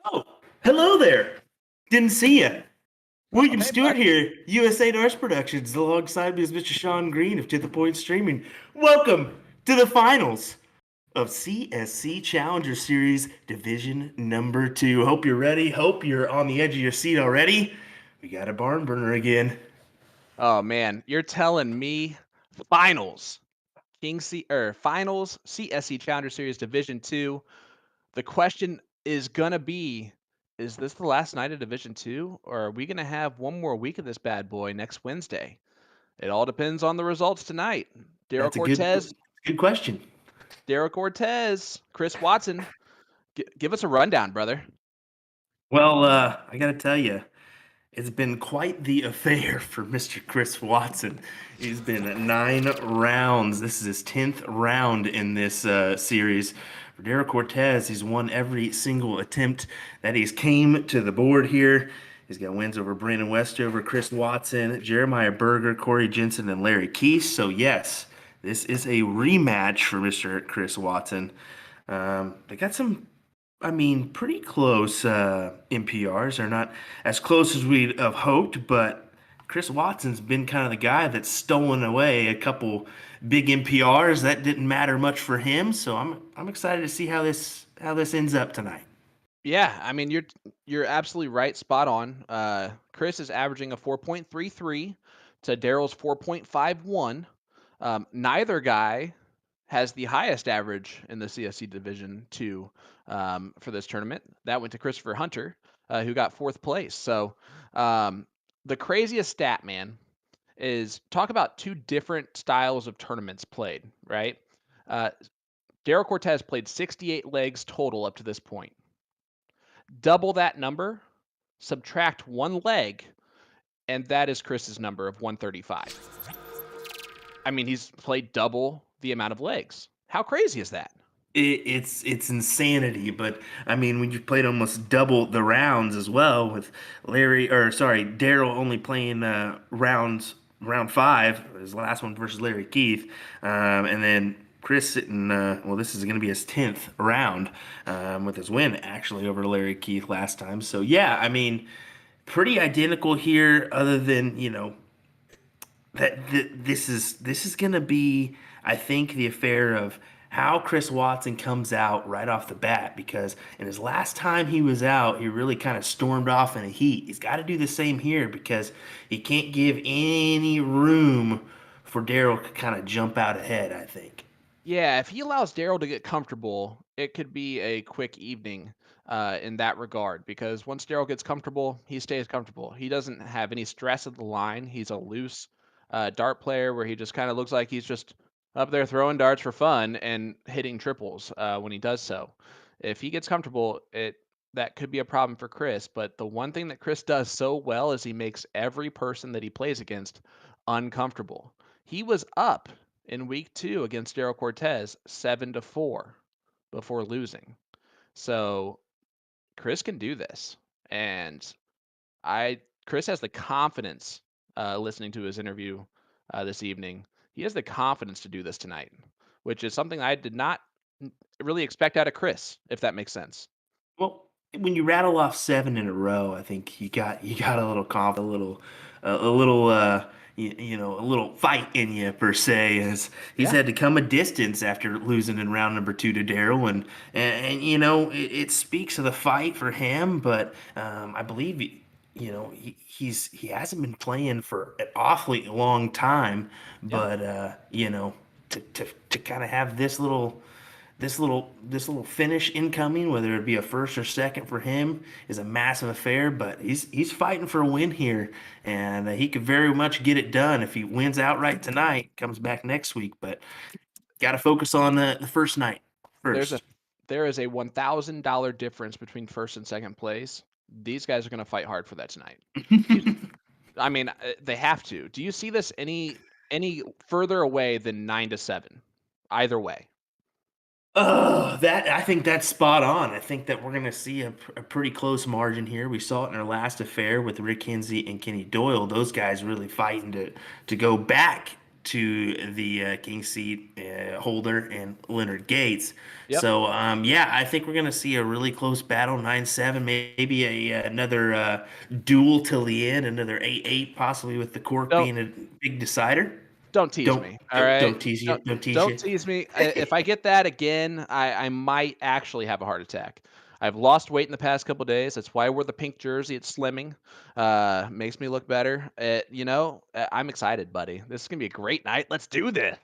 Oh, hello there. Didn't see you. William Hey, Stewart buddy. here, USA Arts Productions. Alongside me is Mr. Sean Green of To The Point Streaming. Welcome to the finals of CSC Challenger Series Division Number 2. Hope you're ready. Hope you're on the edge of your seat already. We got a barn burner again. Oh man, you're telling me finals, finals CSC Challenger Series Division 2. The question is gonna be, is this the last night of Division 2, or are we gonna have one more week of this bad boy next Wednesday? It all depends on the results tonight. Daryl That's a good question. Cortez, Chris Watson, give us a rundown, brother. Well, I gotta tell you, it's been quite the affair for Mr. Chris Watson. He's been at 9 rounds. This is his 10th round in this series. For Daryl Cortez, he's won every single attempt that he's came to the board here. He's got wins over Brandon Westover, Chris Watson, Jeremiah Berger, Corey Jensen, and Larry Keese. So yes, This is a rematch for Mr. Chris Watson. They got some, I mean, pretty close NPRs. They're not as close as we'd have hoped, but Chris Watson's been kind of the guy that's stolen away a couple big NPRs. That didn't matter much for him, so I'm excited to see how this ends up tonight. Yeah, I mean you're absolutely right, spot on. Chris is averaging a 4.33 to Daryl's 4.51. Neither guy has the highest average in the CSC Division Two for this tournament. That went to Christopher Hunter, who got fourth place. So um, the craziest stat, man, is talk about two different styles of tournaments played. Right, uh, Daryl Cortez played 68 legs total up to this point. Double that number, subtract one leg, and that is Chris's number of 135. I mean, he's played double the amount of legs. How crazy is that? It's insanity, but I mean, when you played almost double the rounds as well with Daryl only playing round five, his last one versus Larry Keith, and then Chris sitting. Well, this is going to be his 10th round with his win actually over Larry Keith last time. So yeah, I mean, pretty identical here, other than this is going to be, I think, the affair of how Chris Watson comes out right off the bat, because in his last time he was out, he really kind of stormed off in a heat. He's got to do the same here because he can't give any room for Daryl to kind of jump out ahead, I think. Yeah, if he allows Daryl to get comfortable, it could be a quick evening in that regard. Because once Daryl gets comfortable, he stays comfortable. He doesn't have any stress at the line. He's a loose dart player where he just kind of looks like he's just up there throwing darts for fun and hitting triples when he does so. If he gets comfortable, it that could be a problem for Chris. But the one thing that Chris does so well is he makes every person that he plays against uncomfortable. He was up in week two against Daryl Cortez 7-4 before losing. So Chris can do this. And I Chris has the confidence listening to his interview this evening. He has the confidence to do this tonight, which is something I did not really expect out of Chris, if that makes sense. Well, when you rattle off seven in a row, I think you got a little a little a little fight in you per se, as he's Yeah. had to come a distance after losing in round number two to Daryl, and it speaks of the fight for him, but I believe he hasn't been playing for an awfully long time, Yeah. but to kind of have this little finish incoming, whether it be a first or second for him, is a massive affair. But he's fighting for a win here, and he could very much get it done if he wins outright tonight. Comes back next week, but got to focus on the first night There's a first. there is a $1,000 difference between first and second place. These guys are going to fight hard for that tonight. Do I mean, they have to. Do you see this any further away than 9-7? Either way. Oh, that I think that's spot on. I think that we're going to see a pretty close margin here. We saw it in our last affair with Rick Kinsey and Kenny Doyle. Those guys really fighting to go back to the king seat holder and Leonard Gates. Yep. So yeah, I think we're going to see a really close battle, 9-7, maybe another duel till the end, another 8-8, possibly with the cork Don't being a big decider. don't tease Don't me. All don't, right. don't tease you. Don't Don't tease don't you. tease me. If I get that again, I might actually have a heart attack. I've lost weight in the past couple days. That's why I wore the pink jersey. It's slimming. Makes me look better. I'm excited, buddy. This is gonna be a great night. Let's do this.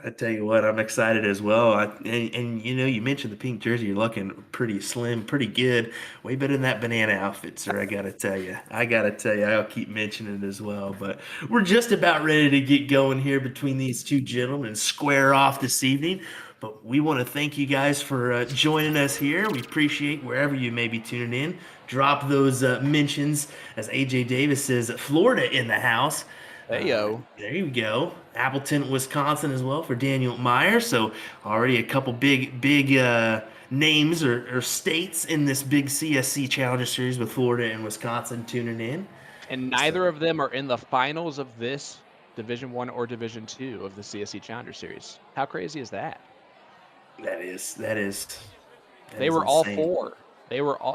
I tell you what, I'm excited as well. And you mentioned the pink jersey. You're looking pretty slim, pretty good. Way better than that banana outfit, sir. I gotta tell you. I gotta tell you. I'll keep mentioning it as well. But we're just about ready to get going here between these two gentlemen and square off this evening. But we want to thank you guys for joining us here. We appreciate wherever you may be tuning in. Drop those mentions, as AJ Davis says, Florida in the house. Hey yo. There you go. Appleton, Wisconsin as well for Daniel Meyer. So already a couple big names or states in this big CSC Challenger Series with Florida and Wisconsin tuning in. And So neither of them are in the finals of this Division 1 or Division 2 of the CSC Challenger Series. How crazy is that? That They is were all insane. 4.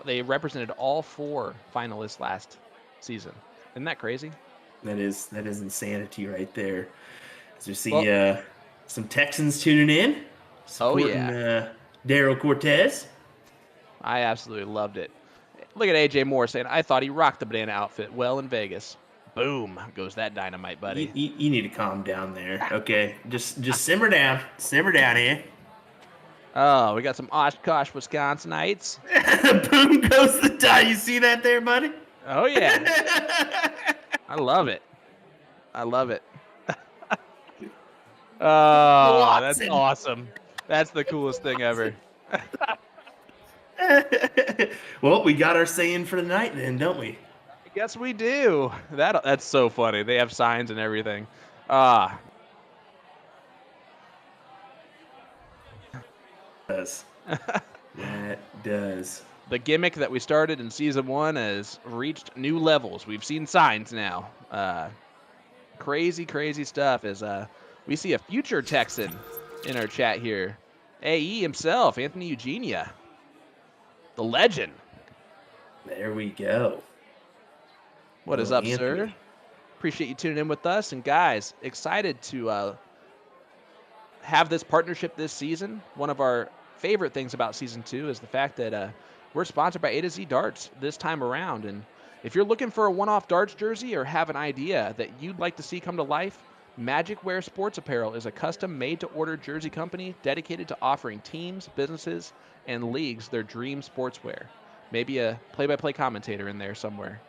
They represented all 4 finalists last season. Isn't that crazy? That is insanity right there. As you see, Well, some Texans tuning in, oh supporting yeah. Daryl Cortez. I absolutely loved it. Look at AJ Moore saying, I thought he rocked the banana outfit well in Vegas. Boom goes that dynamite, buddy. You need to calm down there, okay? Just simmer down here. Oh, we got some Oshkosh, Wisconsinites. Boom goes the die. You see that there, buddy? Oh yeah, I love it. I love it. Oh, that's Watson. awesome. That's the coolest thing ever. Well, we got our saying for the night then, don't we? I guess we do. That's so funny. They have signs and everything. Ah, Does. That does. the gimmick that we started in season 1 has reached new levels. We've seen signs now. Crazy stuff as we see a future Texan in our chat here. AE himself, Anthony Eugenia, the legend. There we go. What is Little up, sir? Anthony. Appreciate you tuning in with us. And guys, excited to have this partnership this season. One of our favorite things about season 2 is the fact that we're sponsored by A to Z Darts this time around. And if you're looking for a one-off darts jersey or have an idea that you'd like to see come to life, Magic Wear Sports Apparel is a custom made-to-order jersey company dedicated to offering teams, businesses, and leagues their dream sportswear. Maybe a play-by-play commentator in there somewhere.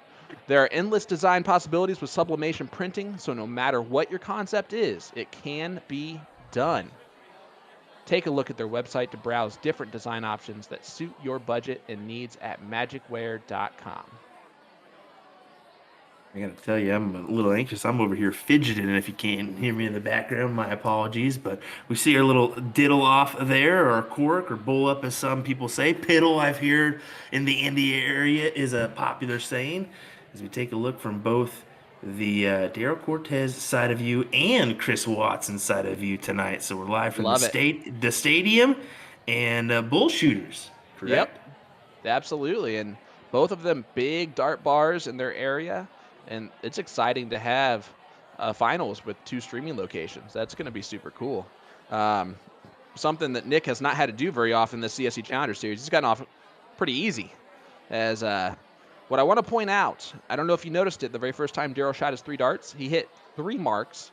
There are endless design possibilities with sublimation printing, so no matter what your concept is, it can be done. Take a look at their website to browse different design options that suit your budget and needs at magicwear.com. I gotta tell you, I'm a little anxious. I'm over here fidgeting. If you can't hear me in the background, my apologies. But we see our little diddle off there, or cork, or bull up, as some people say. Piddle, I've heard in the Indy area, is a popular saying. As we take a look from both the Daryl Cortez side of you and Chris Watson side of you tonight. So we're live from Love it. the stadium, and bull shooters, Yep, correct? absolutely. And both of them big dart bars in their area. And it's exciting to have finals with 2 streaming locations. That's going to be super cool. Um, something that Nick has not had to do very often in the CSC Challenger Series. He's gotten off pretty easy. As what I want to point out, I don't know if you noticed it, the very first time Daryl shot his 3 darts, he hit 3 marks,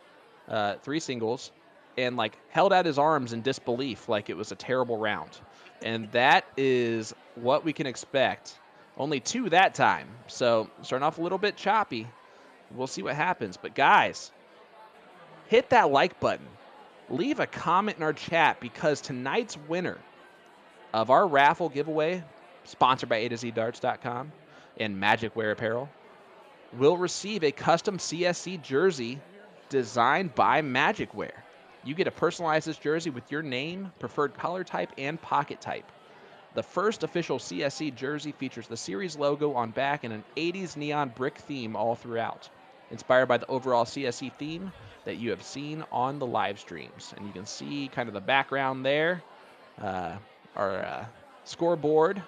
3 singles, and like held out his arms in disbelief like it was a terrible round. And that is what we can expect. Only 2 that time. So starting off a little bit choppy. We'll see what happens. But guys, hit that like button. Leave a comment in our chat because tonight's winner of our raffle giveaway, sponsored by A to Z Darts.com and Magic Wear Apparel, will receive a custom CSC jersey designed by Magic Wear. You get to personalize this jersey with your name, preferred color type, and pocket type. The first official CSC jersey features the series logo on back and an 80s neon brick theme all throughout, inspired by the overall CSC theme that you have seen on the live streams. And you can see kind of the background there, our scoreboard.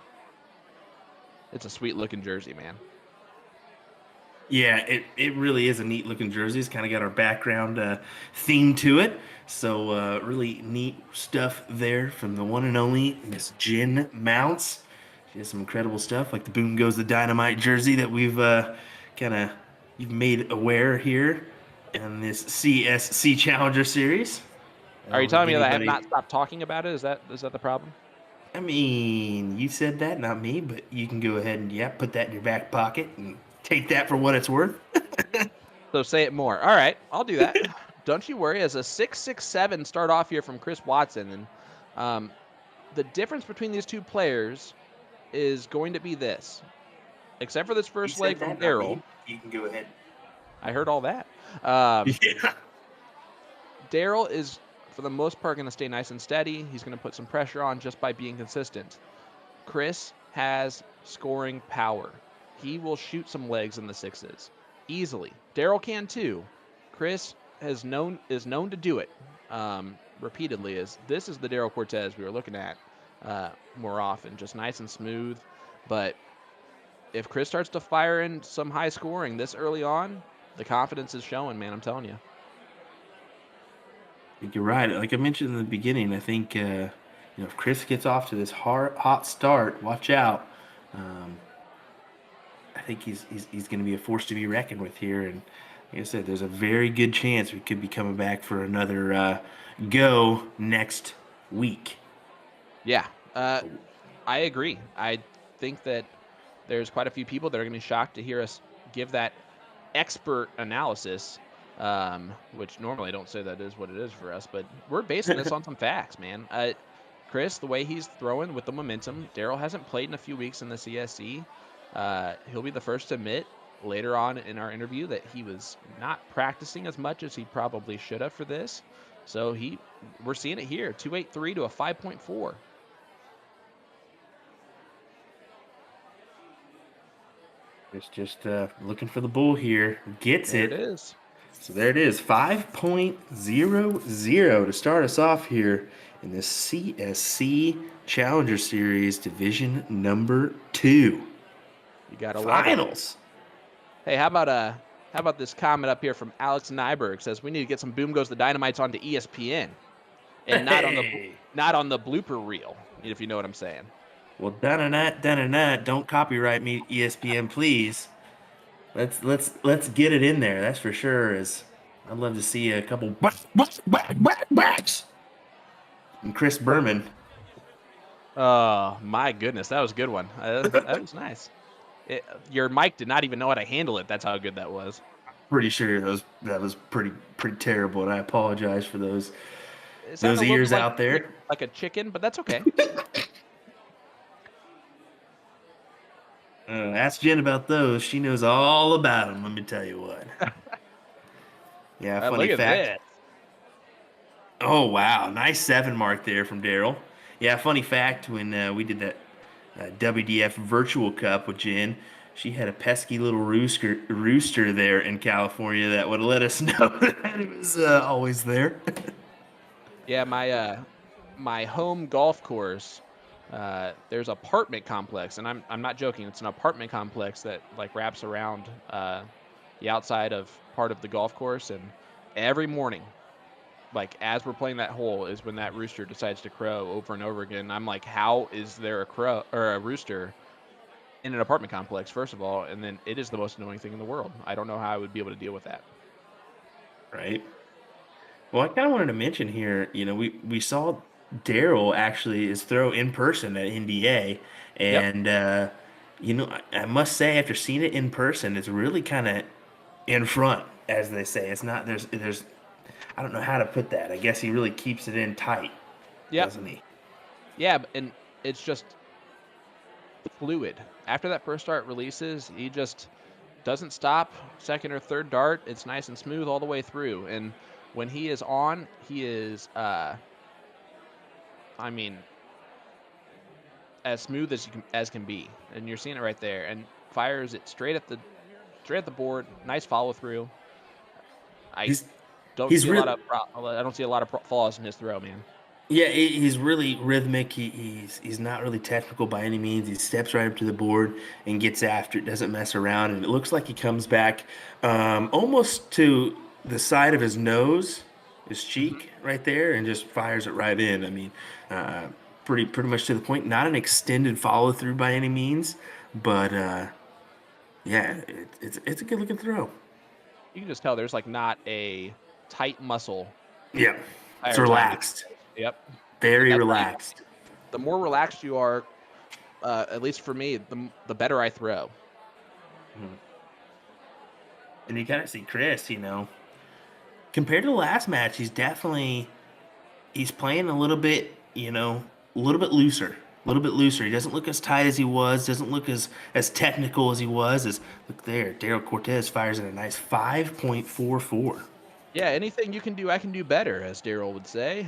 It's a sweet looking jersey, man. Yeah, it really is a neat looking jersey. It's kind of got our background theme to it. So really neat stuff there from the one and only Miss Jen Mounts. She has some incredible stuff like the Boom Goes the Dynamite jersey that we've kind of you've made aware here in this CSC Challenger Series. I Are you don't think telling me that I have anybody. not stopped talking about it? Is that the problem? I mean, you said that, not me, but you can go ahead and yeah, put that in your back pocket and take that for what it's worth. So say it more. All right, I'll do that. Don't you worry. As a 6'6" start off here from Chris Watson, and the difference between these 2 players is going to be this. Except for this You first leg said from that, not me. Daryl. You can go ahead. I heard all that. Um, Yeah. Daryl is, for the most part, going to stay nice and steady. He's going to put some pressure on just by being consistent. Chris has scoring power. He will shoot some legs in the 6s easily. Daryl can too. Chris is known to do it repeatedly. Is this is the Daryl Cortez we were looking at more often, just nice and smooth. But if Chris starts to fire in some high scoring this early on, the confidence is showing, man. I'm telling you. I think you're right. Like I mentioned in the beginning, I think if Chris gets off to this hot start, watch out. Um, I think he's going to be a force to be reckoned with here. And like I said, there's a very good chance we could be coming back for another go next week. Yeah, I agree. I think that there's quite a few people that are going to be shocked to hear us give that expert analysis, which normally I don't say that is what it is for us, but we're basing this on some facts, man. Chris, the way he's throwing with the momentum, Daryl hasn't played in a few weeks in the CSC. He'll be the first to admit later on in our interview that he was not practicing as much as he probably should have for this. So we're seeing it here, 2.83 to a 5.4. It's just looking for the bull here. Gets There it it. is. So there it is, 5.00 to start us off here in this CSC Challenger Series Division number 2. You gotta love it. Finals. Hey, how about this comment up here from Alex Nyberg says we need to get some Boom Goes the Dynamites onto ESPN and Hey. not on the blooper reel, if you know what I'm saying. Well, dun don't copyright me, ESPN, please. Let's get it in there. That's for sure. Is I'd love to see a couple backs and Chris Berman. Oh my goodness, that was a good one. That was nice. Your mic did not even know how to handle it. That's how good that was. Pretty sure that was pretty terrible, and I apologize for those It sounded those a little bit ears out like there. like a chicken, but that's okay. Ask Jen about those. She knows all about them. Let me tell you what. Yeah, funny Look at fact. this. Oh wow, nice 7 mark there from Daryl. Yeah, funny fact. When we did that WDF Virtual Cup with Jen, she had a pesky little rooster there in California that would let us know that it was always there. Yeah, my home golf course, there's apartment complex, and I'm not joking. It's an apartment complex that like wraps around the outside of part of the golf course, and every morning, like as we're playing that hole, is when that rooster decides to crow over and over again. I'm like, how is there a crow or a rooster in an apartment complex? First of all, and then it is the most annoying thing in the world. I don't know how I would be able to deal with that. Right. Well, I kind of wanted to mention here, we saw Daryl actually is throw in person at NDA, Yep. and I must say after seeing it in person, it's really kind of in front, as they say. It's not there's I don't know how to put that. I guess he really keeps it in tight, Yep. doesn't he? Yeah, and it's just fluid. After that first dart releases, he just doesn't stop. Second or third dart, it's nice and smooth all the way through. And when he is on, he is, I mean, as smooth as can be. And you're seeing it right there. And fires it straight at the board. Nice follow through. I He's don't he's see a lot really of I don't see a lot of flaws in his throw, man. Yeah, he's really rhythmic. He's not really technical by any means. He steps right up to the board and gets after it, doesn't mess around, and it looks like he comes back almost to the side of his nose, his Mhm. cheek right there, and just fires it right in. I mean, uh, pretty much to the point. Not an extended follow through by any means, but yeah, it's a good looking throw. You can just tell there's like not a tight muscle Yeah, it's fires on. relaxed, Yep. And very that's relaxed. the more relaxed you are, at least for me, the better I throw. Mhm. And you kind of see Chris, compared to the last match, he's playing a little bit, a little bit looser, a little bit looser. He doesn't look as tight as he was, doesn't look as technical as he was. As look there, Daryl Cortez fires in a nice 5.44. Yeah, anything you can do, I can do better, as Daryl would say.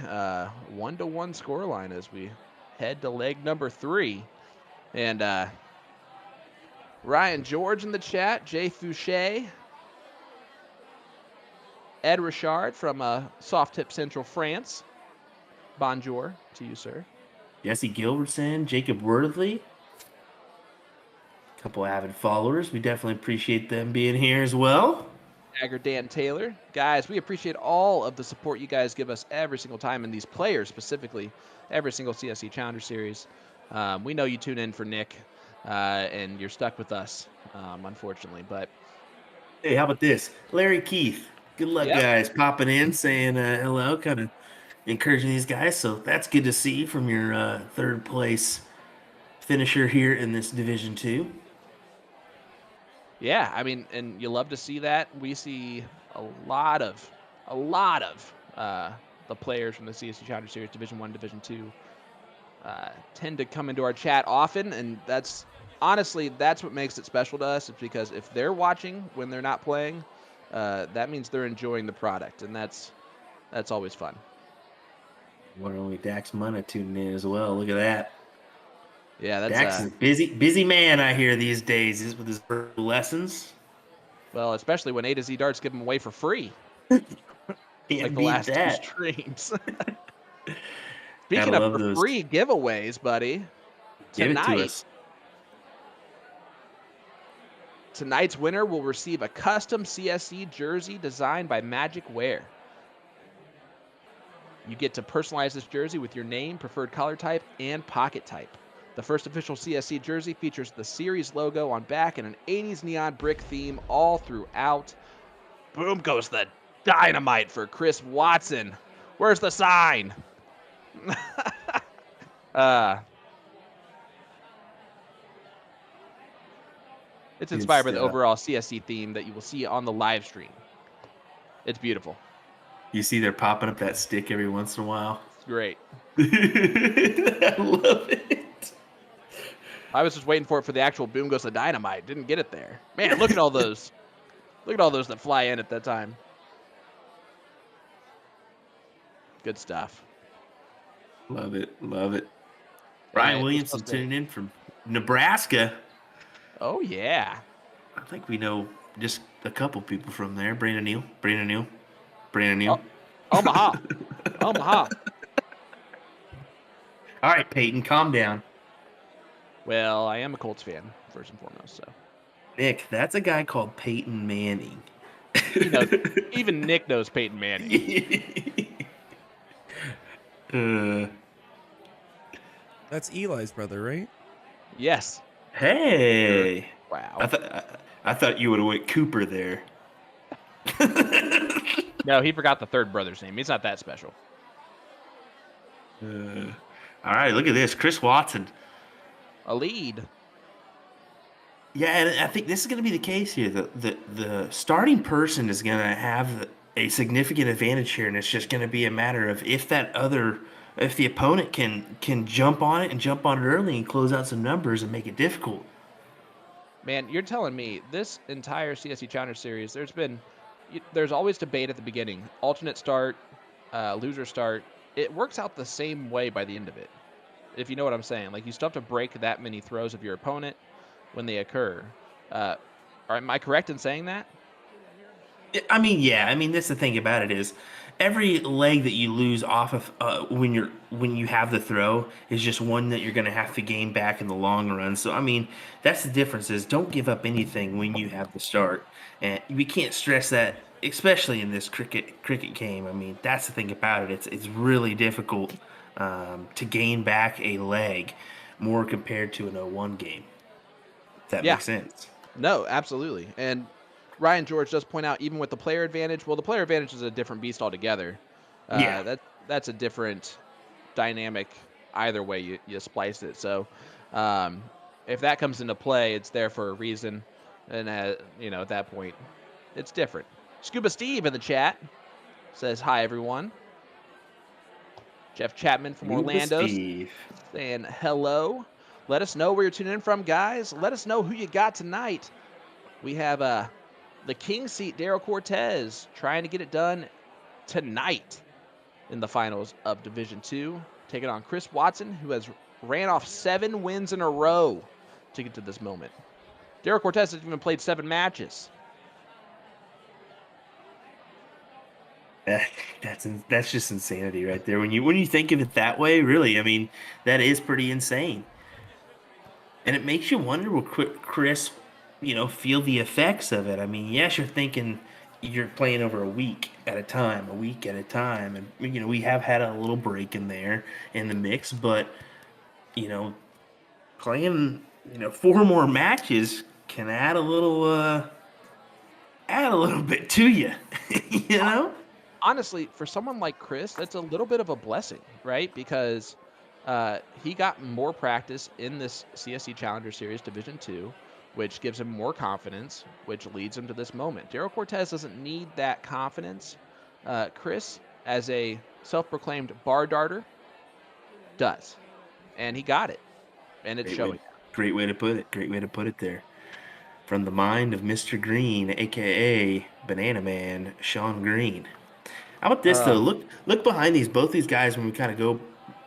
1-1 scoreline as we head to leg number 3. And Ryan George in the chat, Jay Fouché. Ed Richard from Soft Tip Central France. Bonjour to you, sir. Jesse Gilbertson, Jacob Worthley, a couple avid followers. We definitely appreciate them being here as well. Agger Dan Taylor. Guys, we appreciate all of the support you guys give us every single time, and these players specifically, every single CSC Challenger Series. We know you tune in for Nick, and you're stuck with us, unfortunately. But Hey, how about this? Larry Keith. Good luck, yep, guys. Popping in, saying hello, kind of encouraging these guys. So that's good to see from your third place finisher here in this Division Two. yeah, I mean, and you love to see that. We see a lot of the players from the CSC Challenger Series Division One, Division Two tend to come into our chat often, and that's honestly that's what makes it special to us. It's because if they're watching when they're not playing, that means they're enjoying the product, and that's always fun. One only Dax Munna tuning in as well. Look at that. Yeah, that's Dax is a busy man, I hear these days. Is with his verbal lessons. well, especially when A to Z Darts give them away for free, like Can't the beat last two that. streams. Gotta Speaking of love for those. free giveaways, buddy, Give it to tonight us. tonight's winner will receive a custom CSC jersey designed by Magic Wear. You get to personalize this jersey with your name, preferred color type, and pocket type. The first official CSC jersey features the series logo on back and an 80s neon brick theme all throughout. Boom goes the dynamite for Chris Watson. Where's the sign? It's Good inspired by the stuff. overall CSC theme that you will see on the live stream. It's beautiful. You see they're popping up that stick every once in a while. It's great. I love it. I was just waiting for it for the actual boom goes the dynamite. Didn't get it there. Man, look at all those. Look at all those that fly in at that time. Good stuff. Love it. Love it. Yeah, Ryan man, we're Williamson supposed to. tuning in from Nebraska. Oh yeah. I think we know just a couple people from there. Brandon Neal. Brandon Neal. Brandon Oh, Neal. Omaha. Omaha. All right, Peyton, calm down. Well, I am a Colts fan first and foremost, so Nick, that's a guy called Peyton Manning. he knows. Even Nick knows Peyton Manning. uh, That's Eli's brother, right? Yes. hey, Wow. I thought you would have went Cooper there. No, he forgot the third brother's name. He's not that special. All right, look at this, Chris Watson. A lead. Yeah, and I think this is going to be the case here. The starting person is going to have a significant advantage here, and it's just going to be a matter of if the opponent can jump on it and jump on it early and close out some numbers and make it difficult. Man, you're telling me this entire CSC Challenger Series, there's always debate at the beginning. Alternate start, loser start. It works out the same way by the end of it. If you know what I'm saying. Like, you still have to break that many throws of your opponent when they occur. Am I correct in saying that? I mean, yeah. I mean, that's the thing about it is every leg that you lose off of when you have the throw is just one that you're going to have to gain back in the long run. So I mean, that's the difference is don't give up anything when you have the start, and we can't stress that, especially in this cricket game. I mean, that's the thing about it. It's really difficult to gain back a leg more compared to an 0-1 game. If that Yeah. makes sense. No, absolutely. And Ryan George does point out, even with the player advantage, well, the player advantage is a different beast altogether. Yeah. That's a different dynamic either way you splice it. So if that comes into play, it's there for a reason. And, at that point, it's different. Scuba Steve in the chat says, hi, everyone. Jeff Chapman from Orlando Steve. saying hello. Let us know where you're tuning in from, guys. Let us know who you got tonight. We have the king seat, Daryl Cortez, trying to get it done tonight in the finals of Division II, taking on Chris Watson, who has ran off 7 wins in a row to get to this moment. Daryl Cortez has even played 7 matches. Eh, that's just insanity right there. When you think of it that way, really, I mean, that is pretty insane. And it makes you wonder will Chris, feel the effects of it. I mean, yes, you're thinking you're playing over a week at a time, and we have had a little break in there in the mix, but you know, playing four more matches can add a little bit to you, you know? Honestly, for someone like Chris, that's a little bit of a blessing, right? Because he got more practice in this CSC Challenger Series Division Two, which gives him more confidence, which leads him to this moment. Daryl Cortez doesn't need that confidence. Chris, as a self-proclaimed bar darter, does, and he got it, and it's Great way, showing. great way to put it. Great way to put it there. From the mind of Mr. Green, aka Banana Man, Sean Green. How about this though? Uh, Look behind both these guys when we kind of go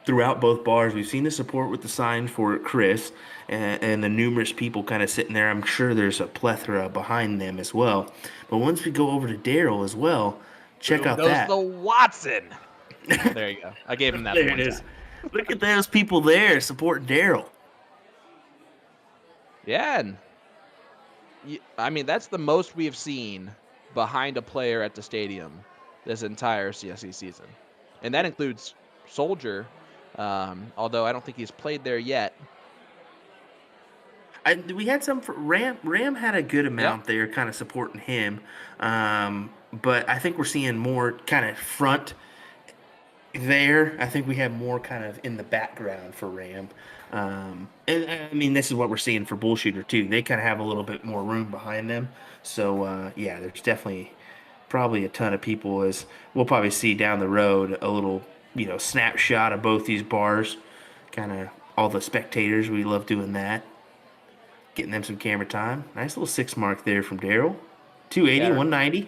throughout both bars. We've seen the support with the sign for Chris and the numerous people kind of sitting there. I'm sure there's a plethora behind them as well. But once we go over to Daryl as well, check boom out goes the that. Watson. There you go. I gave him that the There it one is. time. Look at those people there supporting Daryl. Yeah, and I mean, that's the most we have seen behind a player at the stadium this entire CSE season. And that includes Soldier, although I don't think he's played there yet. We had some for Ram. Ram had a good Yep. amount there, kind of supporting him. But I think we're seeing more kind of front there. I think we have more kind of in the background for Ram. And I mean, this is what we're seeing for Bullshooter too. They kind of have a little bit more room behind them. So yeah, there's definitely probably a ton of people as we'll probably see down the road a little snapshot of both these bars. Kind of all the spectators. We love doing that. Getting them some camera time. Nice little 6 mark there from Daryl. 280, Yeah, 190.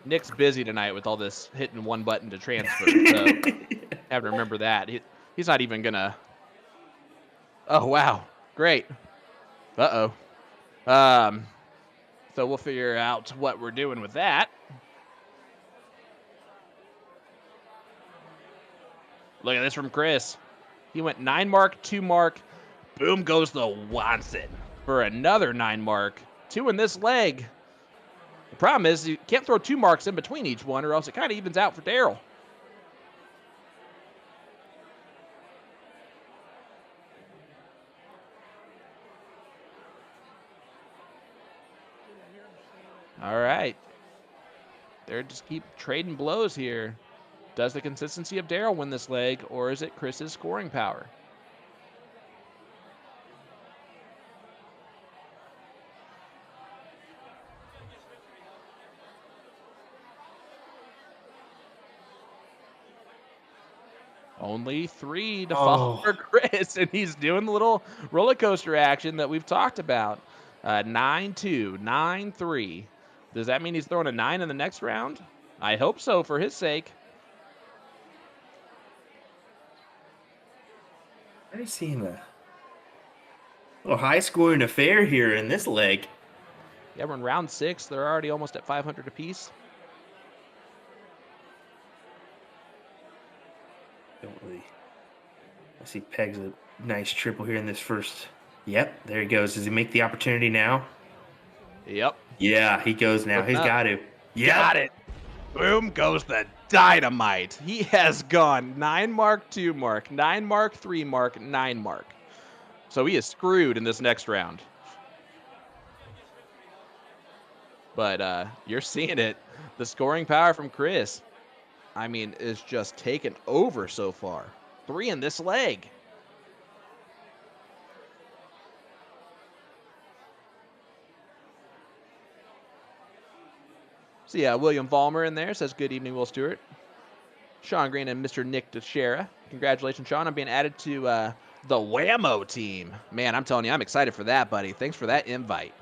Nick's busy tonight with all this hitting one button to transfer, so have to remember that. He's not even gonna. Oh wow, great. Uh-oh. So we'll figure out what we're doing with that. Look at this from Chris. He went 9 mark, 2 mark. Boom goes the Watson for another 9 mark. 2 in this leg. The problem is you can't throw 2 marks in between each one or else it kind of evens out for Daryl. All right. They're just keep trading blows here. Does the consistency of Daryl win this leg, or is it Chris's scoring power? Only 3 to fall Oh, for Chris, and he's doing the little roller coaster action that we've talked about. 9-2, 9-3. Does that mean he's throwing a 9 in the next round? I hope so for his sake. I seeing a little high scoring affair here in this leg. Yeah, we're in round 6. They're already almost at 500 apiece. Don't really. I see Peg's a nice triple here in this first. Yep, there he goes. Does he make the opportunity now? Yep. Yeah, he goes now. Looking He's up. got to. Got Yep. it. Boom goes the dynamite. He has gone 9 mark, 2 mark, 9 mark, 3 mark, 9 mark. So he is screwed in this next round. But you're seeing it. The scoring power from Chris, I mean, is just taken over so far. 3 in this leg. So yeah, William Vollmer in there says, good evening, Will Stewart. Sean Green and Mr. Nick Teixeira. Congratulations, Sean, on being added to the Whammo team. Man, I'm telling you, I'm excited for that, buddy. Thanks for that invite.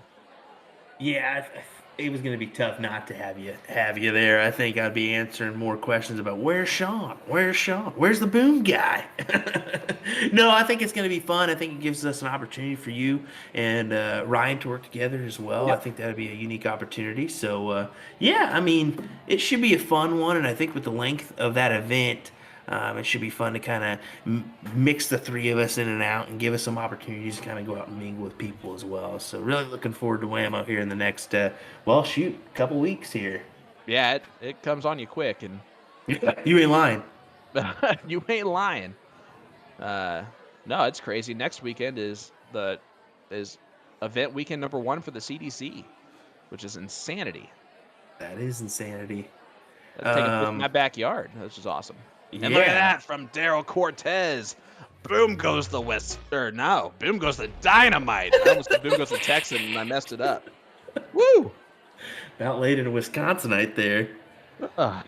Yeah, it was going to be tough not to have you there. I think I'd be answering more questions about where's Sean? Where's Sean? Where's the boom guy? No, I think it's going to be fun. I think it gives us an opportunity for you and Ryan to work together as well. I Yep. think that'd be a unique opportunity. So yeah, I mean, it should be a fun one, and I think with the length of that event. It should be fun to kind of mix the three of us in and out and give us some opportunities to kind of go out and mingle with people as well. So really looking forward to Whammo here in the next, well, shoot, couple weeks here. Yeah, it comes on you quick, and You ain't lying. you ain't lying. Uh, no, it's crazy. Next weekend is event weekend number 1 for the CDC, which is insanity. That is insanity. That's taking place in my Um, backyard. That's just awesome. And look at yeah, that from Daryl Cortez. Boom goes the West. Or no, boom goes the Dynamite. I almost said boom goes the Texan, and I messed it up. Woo! about late in Wisconsinite there. Ugh,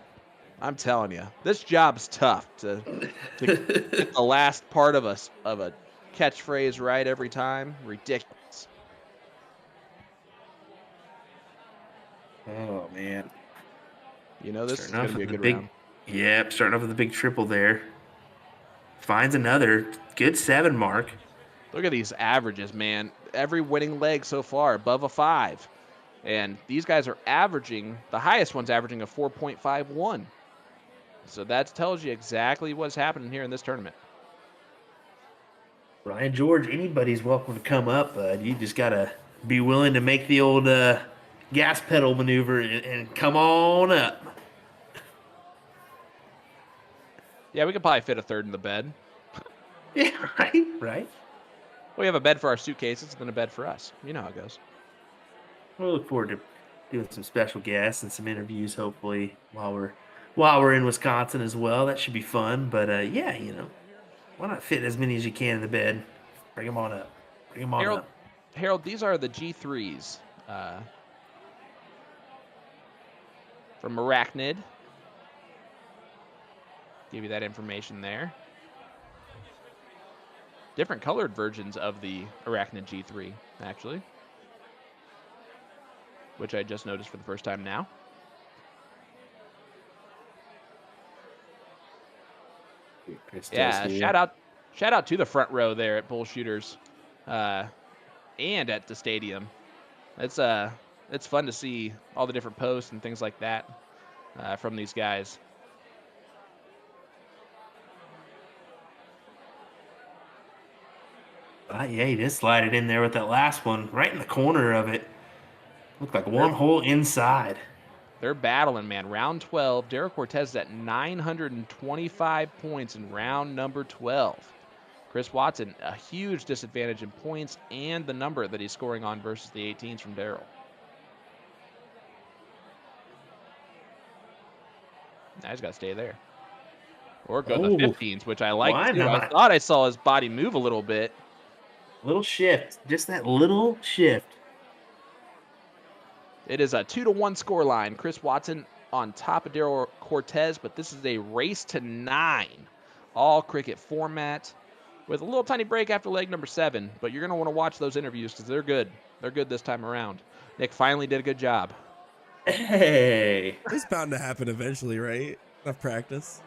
I'm telling you, this job's tough to get the last part of a catchphrase right every time. Ridiculous. Oh man, You know this is starting going off to be with a the good big, round. yep, starting off with the big triple there. Finds another good 7 mark. Look at these averages, man. Every winning leg so far above a 5. And these guys are averaging, the highest one's averaging a 4.51. So that tells you exactly what's happening here in this tournament. Ryan George, anybody's welcome to come up, bud. You just gotta be willing to make the old gas pedal maneuver and come on up. Yeah, we could probably fit a third in the bed. Yeah, right, right. We have a bed for our suitcases and then a bed for us. You know how it goes. We'll look forward to doing some special guests and some interviews, hopefully, while we're in Wisconsin as well. That should be fun. But yeah, why not fit as many as you can in the bed? Bring them on up. Bring them on Harold, up. Harold, these are the G3s from Arachnid. Give you that information there. Different colored versions of the Arachnid G3, actually, which I just noticed for the first time now. Crystal's Yeah, here. shout out to the front row there at Bull Shooters, and at the stadium. It's fun to see all the different posts and things like that from these guys. Yeah, he just slide it in there with that last one, right in the corner of it. Looked like They're one hole inside. they're battling, man. Round 12, Daryl Cortez is at 925 points in round number 12. Chris Watson, a huge disadvantage in points and the number that he's scoring on versus the 18s from Daryl. Now he's got to stay there. Or go the Oh, 15s, which I like why too. I not? thought I saw his body move a little bit. Little shift, just that little shift. It is a 2-1 score line. Chris Watson on top of Daryl Cortez, but this is a race to 9. All cricket format with a little tiny break after leg number 7. But you're going to want to watch those interviews because they're good. They're good this time around. Nick finally did a good job. Hey, It's bound to happen eventually, right? Enough practice.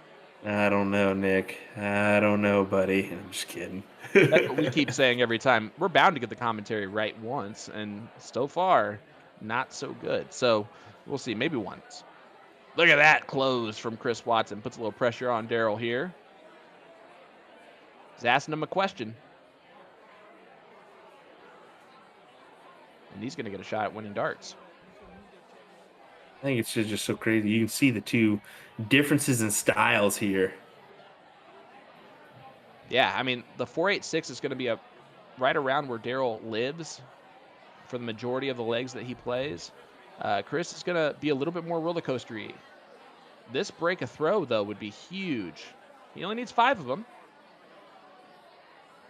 I don't know, Nick. I don't know, buddy. I'm just kidding. That's what we keep saying every time. We're bound to get the commentary right once, and so far, not so good. So we'll see. Maybe once. Look at that close from Chris Watson. Puts a little pressure on Daryl here. He's asking him a question. And he's going to get a shot at winning darts. I think it's just so crazy. You can see the two differences in styles here. Yeah, I mean, the 486 is going to be right around where Daryl lives for the majority of the legs that he plays. Chris is going to be a little bit more roller coastery. This break a throw, though, would be huge. He only needs 5 of them.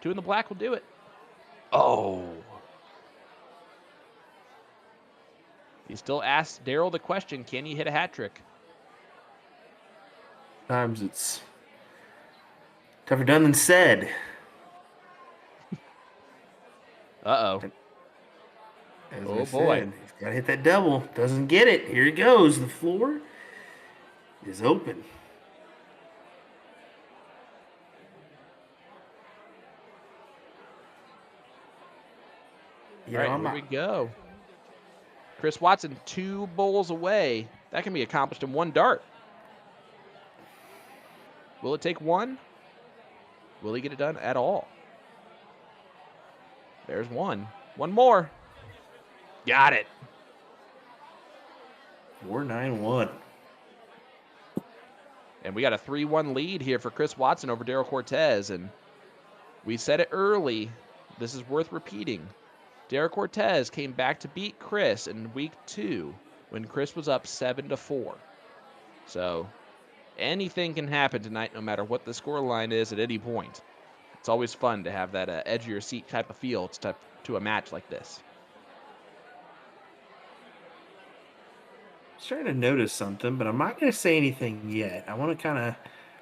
2 in the black will do it. Oh. He still asks Daryl the question, can you hit a hat trick? Times it's tougher done than said. Uh-oh. As Oh, I boy. said, Gotta hit that double. Doesn't get it. Here it goes. The floor is open. All right, here we go. Chris Watson, 2 bowls away. That can be accomplished in 1 dart. Will it take 1? Will he get it done at all? There's 1. 1 more. Got it. 4-9-1. And we got a 3-1 lead here for Chris Watson over Daryl Cortez. And we said it early. This is worth repeating. Daryl Cortez came back to beat Chris in week 2 when Chris was up 7-4. So anything can happen tonight, no matter what the score line is at any point. It's always fun to have that edge of your seat type of feel to a match like this. Starting to notice something, but I'm not going to say anything yet. I want to kind of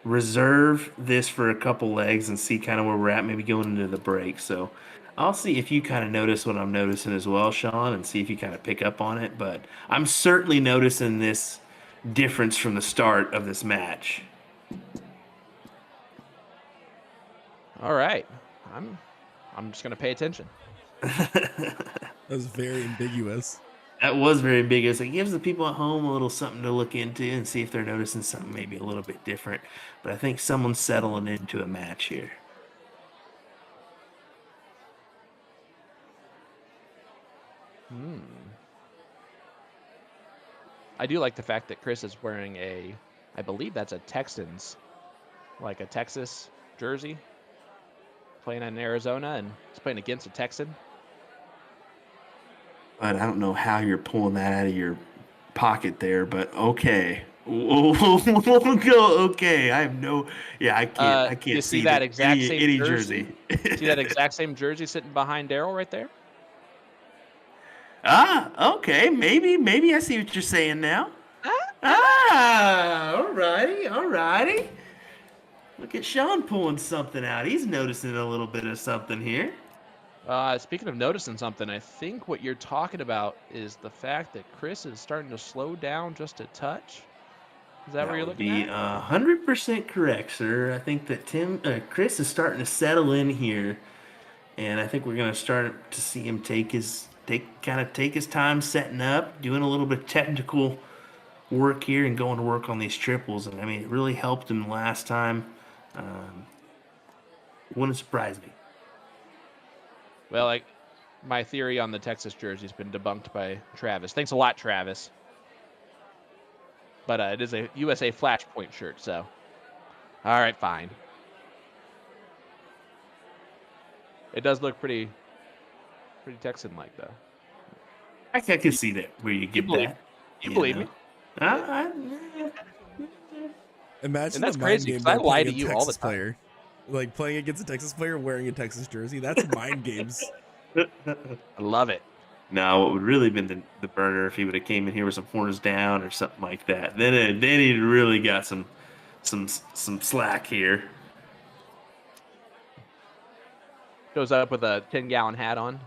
reserve this for a couple legs and see kind of where we're at, maybe going into the break. So I'll see if you kind of notice what I'm noticing as well, Sean, and see if you kind of pick up on it. But I'm certainly noticing this difference from the start of this match. All right. I'm just going to pay attention. That was very ambiguous. That was very ambiguous. It gives the people at home a little something to look into and see if they're noticing something maybe a little bit different. But I think someone's settling into a match here. I do like the fact that Chris is wearing I believe that's a Texans, like a Texas jersey, playing in Arizona, and he's playing against a Texan. But I don't know how you're pulling that out of your pocket there, but okay. We'll go okay. I have no I can't You see see that exact same any jersey? jersey. See that exact same jersey sitting behind Daryl right there? Okay. Maybe I see what you're saying now. All righty. Look at Sean pulling something out. He's noticing a little bit of something here. Speaking of noticing something, I think what you're talking about is the fact that Chris is starting to slow down just a touch. Is that what you're would looking be at? 100% correct, sir. I think that Chris is starting to settle in here, and I think we're gonna start to see him take his time setting up, doing a little bit of technical work here, and going to work on these triples. And I mean, it really helped him last time. Wouldn't surprise me. Well, my theory on the Texas jersey has been debunked by Travis. Thanks a lot, Travis. But it is a USA Flashpoint shirt, so. All right, fine. It does look pretty Texan-like, though. I can see that where you get that. You believe me? Imagine And that's the mind crazy, game 'cause I though, lie playing to a you all the Texas time. player. Like playing against a Texas player wearing a Texas jersey. That's mind games. I love it. No, what would really have been the burner if he would have came in here with some horns down or something like that. Then he'd really got some slack here. Goes up with a 10-gallon hat on.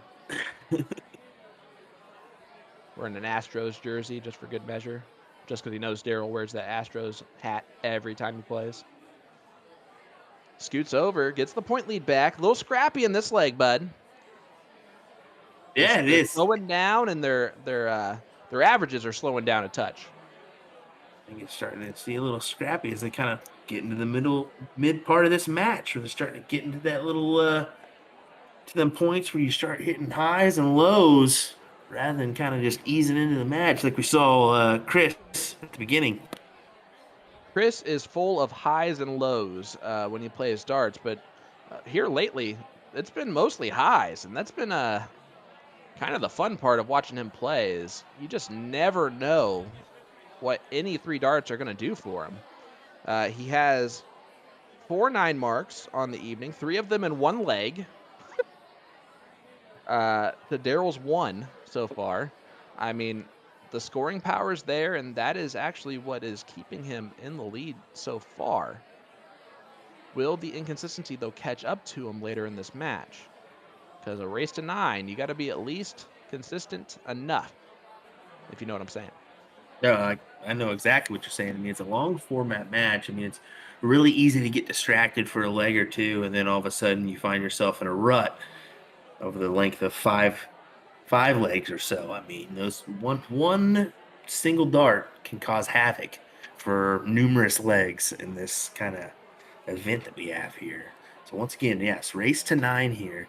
Wearing an Astros jersey just for good measure. Just because he knows Daryl wears that Astros hat every time he plays. Scoots over, gets the point lead back. A little scrappy in this leg, bud. Yeah, it They're is. slowing down, and their averages are slowing down a touch. I think it's starting to see a little scrappy as they kind of get into the mid part of this match, where they're starting to get into that little to them points where you start hitting highs and lows rather than kind of just easing into the match like we saw Chris at the beginning. Chris is full of highs and lows when he plays darts, but here lately, it's been mostly highs, and that's been kind of the fun part of watching him play is you just never know what any 3 darts are going to do for him. He has 4 9 marks on the evening, 3 of them in 1 leg. To Daryl's 1 so far. I mean, the scoring power is there, and that is actually what is keeping him in the lead so far. Will the inconsistency, though, catch up to him later in this match? Because a race to 9, you got to be at least consistent enough. if you know what I'm saying. No, I know exactly what you're saying. I mean, it's a long format match. I mean, it's really easy to get distracted for a leg or two, and then all of a sudden you find yourself in a rut over the length of five legs or so. I mean, those one single dart can cause havoc for numerous legs in this kind of event that we have here. So once again, yes, race to 9 here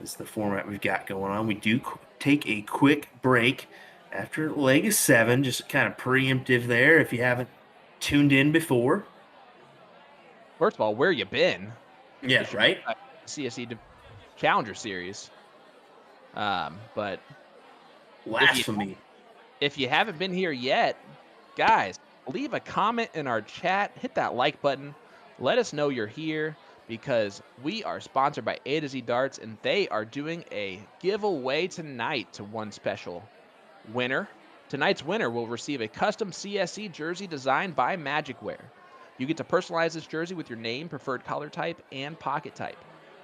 is the format we've got going on. We do take a quick break after leg is 7, just kind of preemptive there if you haven't tuned in before. First of all, where you been? Yeah, It's your right? CSC Challenger Series. But Blasphemy. if you haven't been here yet, guys, leave a comment in our chat, hit that like button, let us know you're here, because we are sponsored by A to Z Darts, and they are doing a giveaway tonight to one special winner. Tonight's winner will receive a custom CSC jersey designed by Magicwear. You get to personalize this jersey with your name, preferred color type, and pocket type.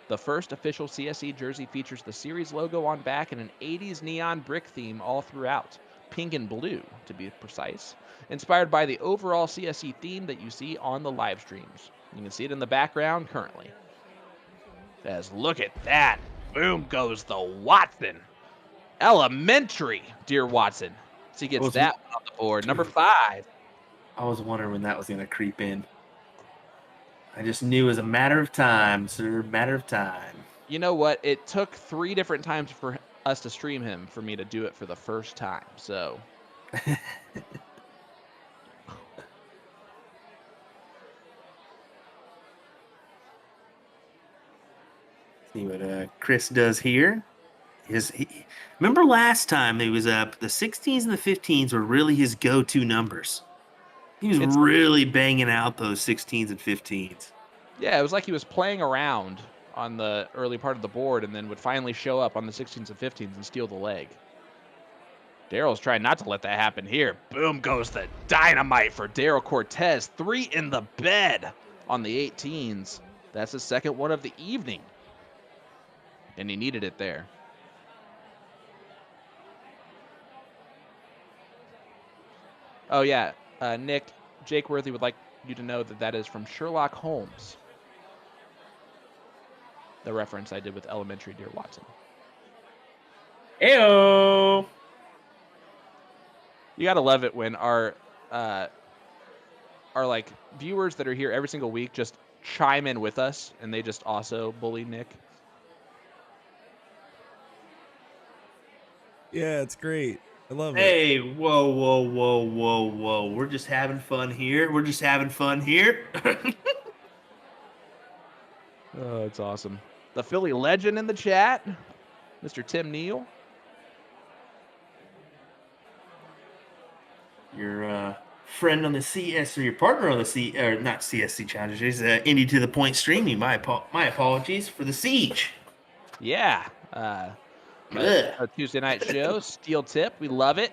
The first official CSC jersey features the series logo on back and an 80s neon brick theme all throughout, pink and blue to be precise, inspired by the overall CSC theme that you see on the live streams. You can see it in the background currently. As look at that, boom goes the Watson. Elementary, dear Watson. So he gets that one on the board. Number 5. I was wondering when that was going to creep in. I just knew it was a matter of time, sir. Matter of time. You know what? It took 3 different times for us to stream him for me to do it for the first time. So See what Chris does here. Remember last time he was up, the 16s and the 15s were really his go-to numbers. He was really banging out those 16s and 15s. yeah, it was like he was playing around on the early part of the board and then would finally show up on the 16s and 15s and steal the leg. Daryl's trying not to let that happen here. Boom goes the dynamite for Daryl Cortez. 3 in the bed on the 18s. That's his second one of the evening. And he needed it there. Oh, yeah. Nick, Jake Worthy would like you to know that that is from Sherlock Holmes. The reference I did with Elementary, dear Watson. Heyo! You gotta love it when our like viewers that are here every single week just chime in with us, and they just also bully Nick. Yeah, it's great. I love it. Hey, whoa. We're just having fun here. Oh, it's awesome. The Philly legend in the chat, Mr. Tim Neal. Your friend on the CS, or your partner on the not CSC Challenger Series, Indie to the Point streaming. My apologies for the siege. Yeah. A Tuesday night show, Steel Tip. We love it.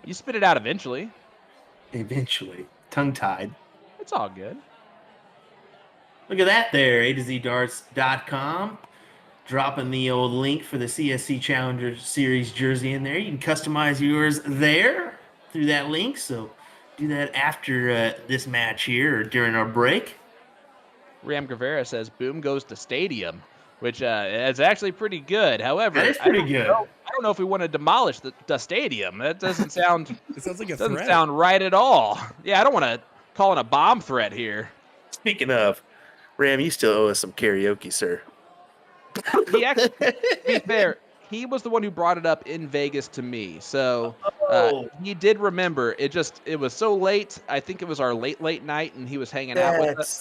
You spit it out eventually. Eventually. Tongue-tied. It's all good. Look at that there, A to Z Darts.com. Dropping the old link for the CSC Challenger Series jersey in there. You can customize yours there through that link. So do that after this match here or during our break. Ram Guevara says, boom goes to stadium, which is actually pretty good. However, That is pretty good. I don't know if we want to demolish the stadium. That doesn't sound It sounds like a doesn't threat. sound right at all. Yeah, I don't want to call in a bomb threat here. Speaking of, Ram, you still owe us some karaoke, sir. He actually, to be fair, he was the one who brought it up in Vegas to me. So he did remember. It was so late. I think it was our late night, and he was hanging out with us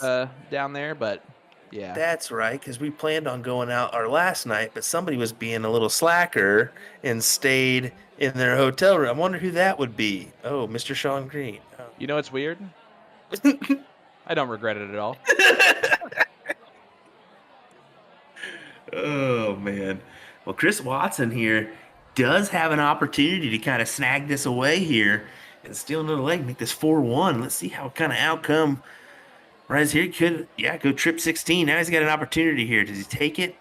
down there. But yeah, That's right, because we planned on going out our last night, but somebody was being a little slacker and stayed in their hotel room. I wonder who that would be. Oh, Mr. Sean Green. Oh. you know it's weird. I don't regret it at all. Oh, man. Well, Chris Watson here does have an opportunity to kind of snag this away here and steal another leg, make this 4-1. Let's see how kind of outcome right here. Could, go trip 16. Now he's got an opportunity here. Does he take it?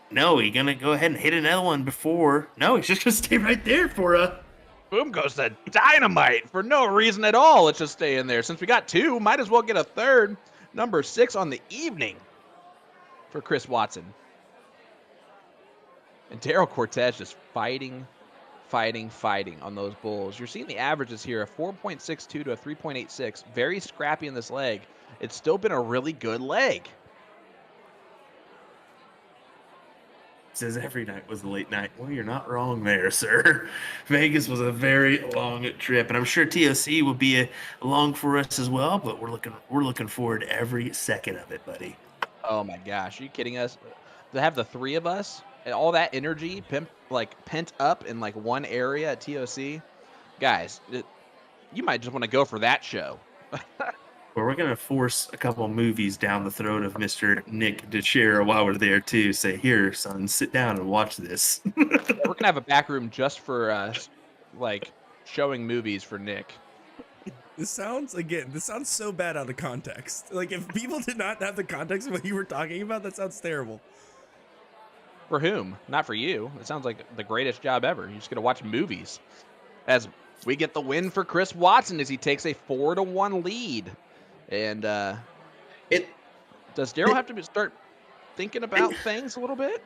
No, he's going to go ahead and hit another one before. No, he's just going to stay right there for Boom goes the dynamite for no reason at all. Let's just stay in there. Since we got 2, might as well get a third. Number 6 on the evening for Chris Watson. And Daryl Cortez just fighting on those bulls. You're seeing the averages here, a 4.62 to a 3.86. Very scrappy in this leg. It's still been a really good leg. Says every night was a late night. Well, you're not wrong there, sir. Vegas was a very long trip, and I'm sure TOC will be along for us as well. But we're looking forward to every second of it, buddy. Oh my gosh, are you kidding us? To have the 3 of us and all that energy pent up in like one area at TOC, guys, you might just want to go for that show. Well, we're gonna force a couple of movies down the throat of Mr. Nick DeChira while we're there too. Say, here, son, sit down and watch this. We're gonna have a back room just for like showing movies for Nick. This sounds so bad out of context. Like, if people did not have the context of what you were talking about, that sounds terrible. For whom? Not for you. It sounds like the greatest job ever. You're just gonna watch movies. As we get the win for Chris Watson as he takes a 4-1 lead. And does Daryl have to start thinking about things a little bit?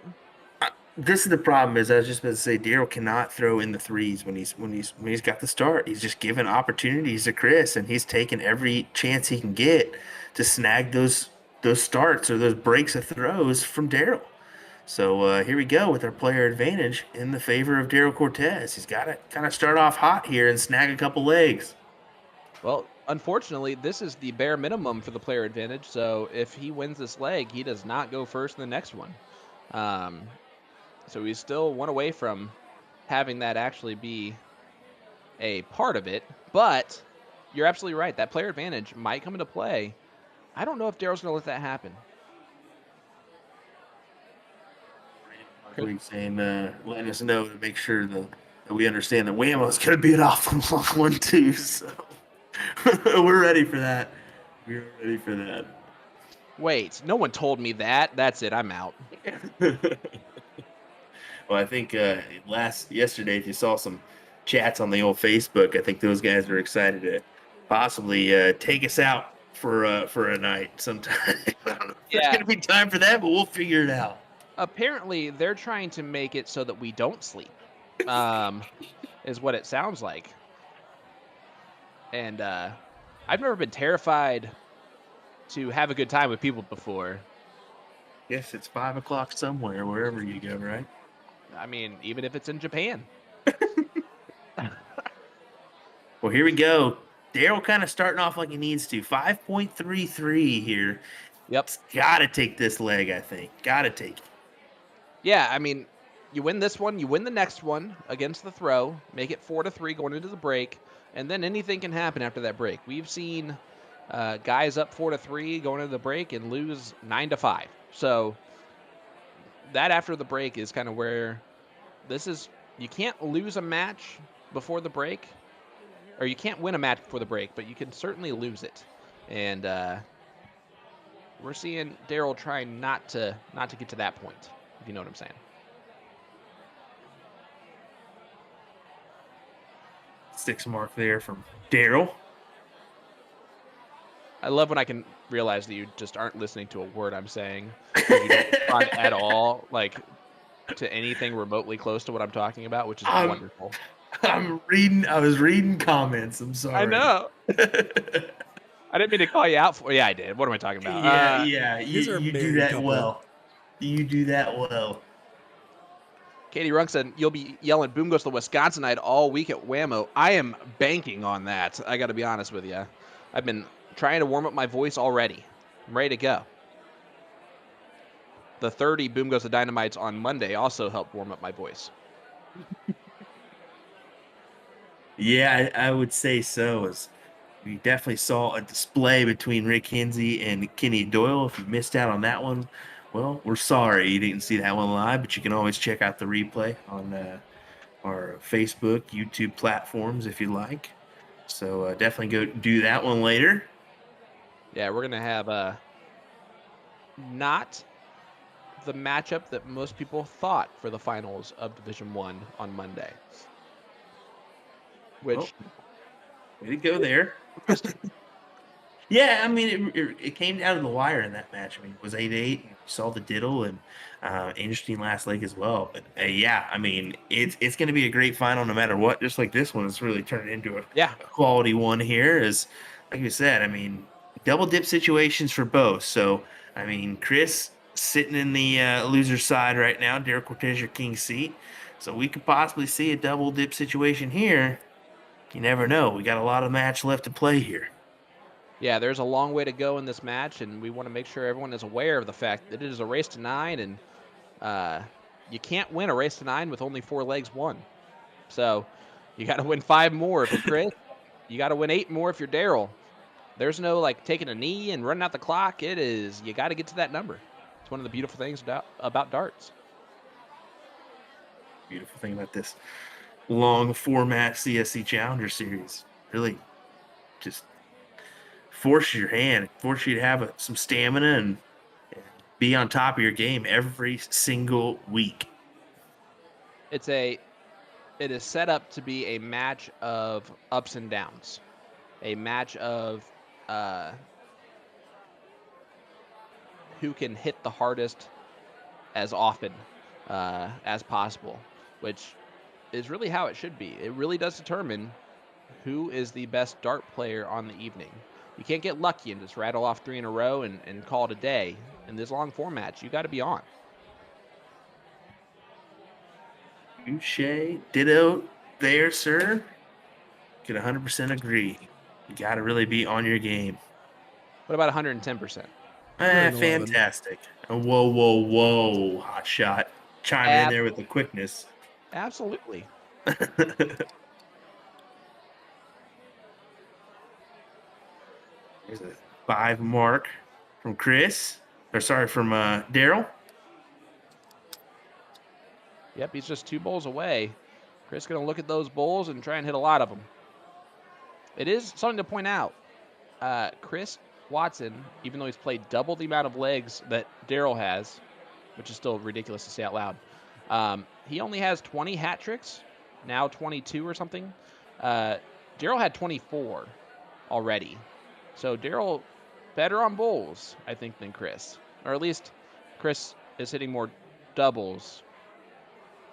This is the problem. Is I was just about to say, Daryl cannot throw in the threes when he's got the start. He's just giving opportunities to Chris, and he's taking every chance he can get to snag those starts or those breaks of throws from Daryl. So here we go with our player advantage in the favor of Daryl Cortez. He's got to kind of start off hot here and snag a couple legs. Well, unfortunately, this is the bare minimum for the player advantage. So if he wins this leg, he does not go first in the next one. So he's still 1 away from having that actually be a part of it. But you're absolutely right. That player advantage might come into play. I don't know if Daryl's going to let that happen. Saying, letting us know to make sure that we understand that Whammo's going to be an awful long one too. So we're ready for that. We're ready for that. Wait, no one told me that. That's it. I'm out. Well, I think yesterday, if you saw some chats on the old Facebook, I think those guys are excited to possibly take us out for a night sometime. I don't know if there's going to be time for that, but we'll figure it out. Apparently, they're trying to make it so that we don't sleep, is what it sounds like. And I've never been terrified to have a good time with people before. Yes, it's 5 o'clock somewhere, wherever you go, right? I mean, even if it's in Japan. Well, here we go. Daryl kind of starting off like he needs to. 5.33 here. Yep. Got to take this leg, I think. Got to take it. Yeah, I mean, you win this one, you win the next one against the throw, make it 4-3 going into the break, and then anything can happen after that break. We've seen guys up 4-3 going into the break and lose 9-5. So that after the break is kind of where this is. You can't lose a match before the break, or you can't win a match before the break, but you can certainly lose it. And we're seeing Daryl trying not to get to that point, if you know what I'm saying. Six mark there from Daryl. I love when I can realize that you just aren't listening to a word I'm saying. You don't respond at all, like, to anything remotely close to what I'm talking about, which is wonderful. I was reading comments. I'm sorry. I know. I didn't mean to call you out for. Yeah, I did. What am I talking about? Yeah. You do that well. You do that well. Katie Runk said, you'll be yelling Boom Goes the Wisconsinite all week at Whammo. I am banking on that. I got to be honest with you. I've been trying to warm up my voice already. I'm ready to go. The 30 Boom Goes the Dynamites on Monday also helped warm up my voice. Yeah, I would say so. We definitely saw a display between Rick Hinsey and Kenny Doyle. If you missed out on that one, well, we're sorry you didn't see that one live, but you can always check out the replay on our Facebook, YouTube platforms if you like. So definitely go do that one later. Yeah, we're going to have not the matchup that most people thought for the finals of Division I on Monday. which Way to go there. Yeah, I mean, it came down to the wire in that match. I mean, it was 8-8. You saw the diddle and interesting last leg as well. But yeah, I mean, it's going to be a great final no matter what. Just like this one, it's really turned into yeah, a quality one here. Is like you said, I mean, double dip situations for both. So I mean, Chris sitting in the loser side right now. Daryl Cortez your king seat. So we could possibly see a double dip situation here. You never know. We got a lot of match left to play here. yeah, there's a long way to go in this match, and we want to make sure everyone is aware of the fact that it is a race to 9, and you can't win a race to 9 with only 4 legs won. So you got to win 5 more if you're Chris. You got to win 8 more if you're Daryl. There's no like taking a knee and running out the clock. It is you got to get to that number. It's one of the beautiful things about darts. Beautiful thing about this long format CSC Challenger Series. Really just force your hand, force you to have some stamina and be on top of your game every single week. It is set up to be a match of ups and downs, a match of who can hit the hardest as often as possible, which is really how it should be. It really does determine who is the best dart player on the evening. You can't get lucky and just rattle off 3 in a row and call it a day. In this long format, you got to be on. Touche, ditto there, sir. Could 100% agree. You got to really be on your game. What about 110%? Fantastic. Whoa, whoa, whoa. Hot shot. Chiming in there with the quickness. Absolutely. There's a 5 mark from Chris. Or sorry, from Daryl. Yep, he's just 2 bowls away. Chris going to look at those bowls and try and hit a lot of them. It is something to point out. Chris Watson, even though he's played double the amount of legs that Daryl has, which is still ridiculous to say out loud, he only has 20 hat tricks, now 22 or something. Daryl had 24 already. So Daryl better on bowls, I think, than Chris. Or at least Chris is hitting more doubles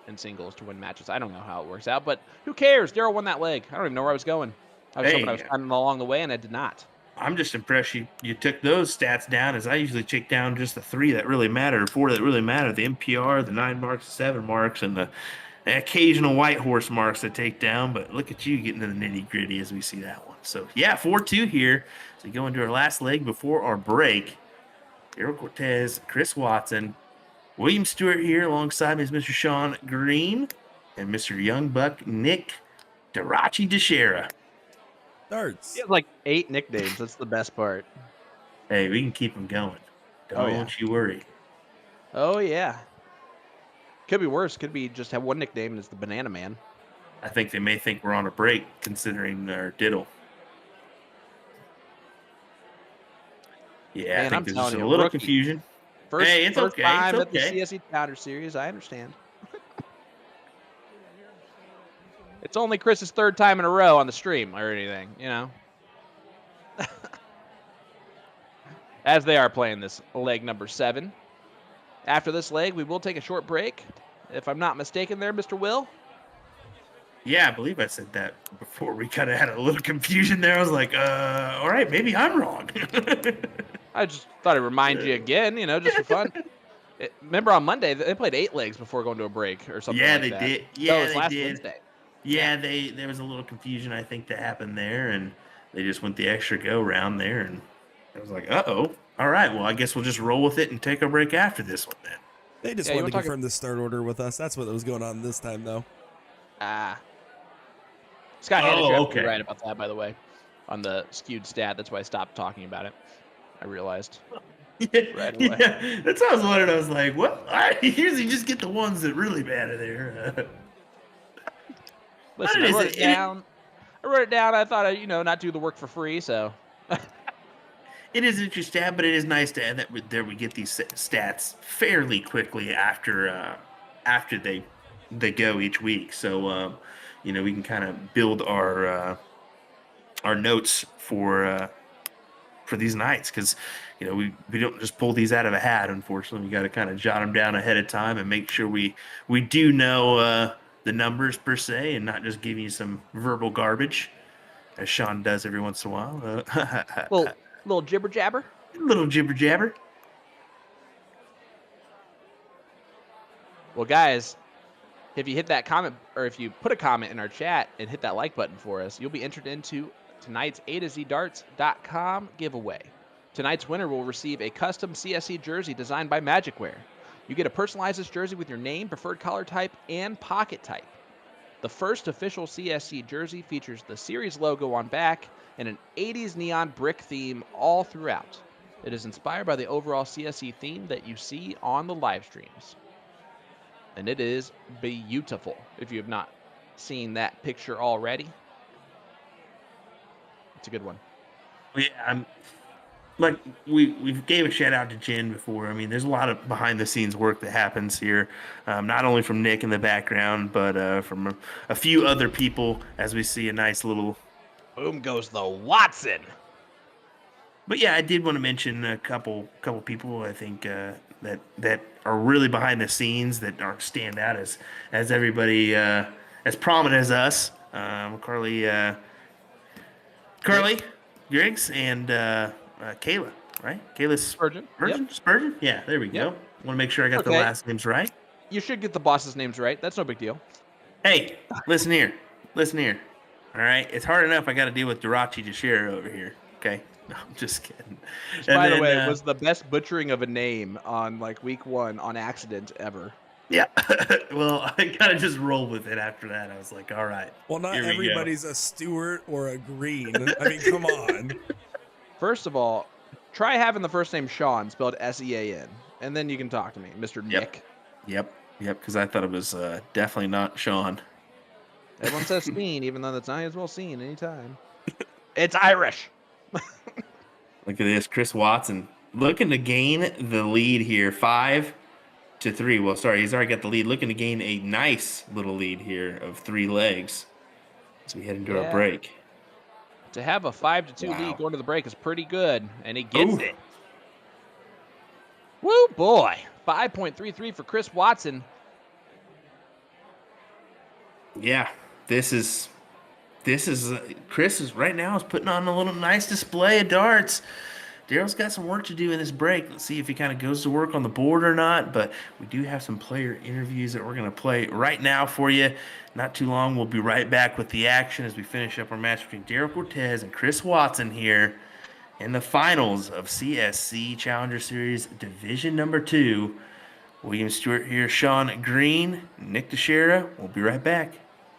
and singles to win matches. I don't know how it works out, but who cares? Daryl won that leg. I don't even know where I was going. I was hoping I was climbing along the way, and I did not. I'm just impressed you took those stats down, as I usually take down just the 3 that really matter, 4 that really matter, the MPR, the 9 marks, the 7 marks, and the occasional white horse marks to take down. But look at you getting to the nitty-gritty as we see that one. So, yeah, 4-2 here. So we go into our last leg before our break. Daryl Cortez, Chris Watson, William Stewart here alongside me is Mr. Sean Green and Mr. Young Buck Nick Darachi DeShera. Darts. He has like 8 nicknames. That's the best part. Hey, we can keep them going. Don't you worry. Oh, yeah. Could be worse. Could be just have one nickname and it's the Banana Man. I think they may think we're on a break considering our diddle. Yeah, Man, I think there's just a little confusion. It's okay. Time It's at the okay. CSC Challenger Series. I understand. It's only Chris's 3rd time in a row on the stream or anything, you know. As they are playing this leg number 7. After this leg, we will take a short break. If I'm not mistaken there, Mr. Will. Yeah, I believe I said that before. We kind of had a little confusion there. I was like, all right, maybe I'm wrong. I just thought I'd remind you again, you know, just for fun. Remember on Monday, they played 8 legs before going to a break or something like that. Yeah, they did. Yeah, it was last Wednesday. Yeah, there was a little confusion, I think, that happened there, and they just went the extra go round there, and I was like, uh-oh. All right, well, I guess we'll just roll with it and take a break after this one then. They just wanted to confirm the start order with us. That's what was going on this time, though. Scott Hannish, you're right about that, by the way, on the skewed stat. That's why I stopped talking about it. I realized. Right away. Yeah, that's what I was wondering. I was like, what? I usually just get the ones that really matter there. Listen, I wrote it down. I thought I'd, not do the work for free, so. It is interesting, but it is nice to add that we get these stats fairly quickly after they go each week. So, we can kind of build our notes for these nights, because we don't just pull these out of a hat. Unfortunately, we got to kind of jot them down ahead of time and make sure we do know the numbers per se, and not just give you some verbal garbage, as Sean does every once in a while. Little jibber jabber. Little jibber jabber. Well, guys, if you hit that comment, or if you put a comment in our chat and hit that like button for us, you'll be entered into tonight's A2ZDarts.com giveaway. Tonight's winner will receive a custom CSC jersey designed by Magicwear. You get to personalize this jersey with your name, preferred color type, and pocket type. The first official CSC jersey features the series logo on back and an 80s neon brick theme all throughout. It is inspired by the overall CSC theme that you see on the live streams. And it is beautiful, if you have not seen that picture already. It's a good one. Yeah, we gave a shout out to Jen before. I mean, there's a lot of behind the scenes work that happens here, not only from Nick in the background, but from a few other people, as we see a nice little. Boom goes the Watson. But yeah, I did want to mention a couple people I think that are really behind the scenes, that aren't stand out as everybody as prominent as us. Carly Griggs and Kayla, right? Kayla Spurgeon. Yep. Spurgeon? Yeah, there we go. Want to make sure I got the last names right. You should get the boss's names right. That's no big deal. Hey, listen here. All right? It's hard enough I got to deal with Durachi Jashira over here, okay? No, I'm just kidding. Which, by the way, was the best butchering of a name on week 1 on accident ever. Yeah. Well, I kind of just rolled with it after that. I was like, all right. Well, not everybody's a Stewart or a Green. I mean, come on. First of all, try having the first name Sean spelled S-E-A-N, and then you can talk to me, Mr. Nick. Yep, because I thought it was definitely not Sean. Everyone says Steen, even though that's not as well seen anytime. It's Irish. Look at this, Chris Watson looking to gain the lead here, 5-3. Well, sorry, he's already got the lead. Looking to gain a nice little lead here of 3 legs as we head into our break. To have a 5-2 lead going to the break is pretty good, and he gets it. Woo, boy. 5.33 for Chris Watson. Yeah, this is Chris is right now is putting on a little nice display of darts. Daryl's got some work to do in this break. Let's see if he kind of goes to work on the board or not. But we do have some player interviews that we're going to play right now for you. Not too long, we'll be right back with the action as we finish up our match between Daryl Cortez and Chris Watson here in the finals of CSC Challenger Series Division Number 2. William Stewart here, Sean Green, Nick Teixeira. We'll be right back.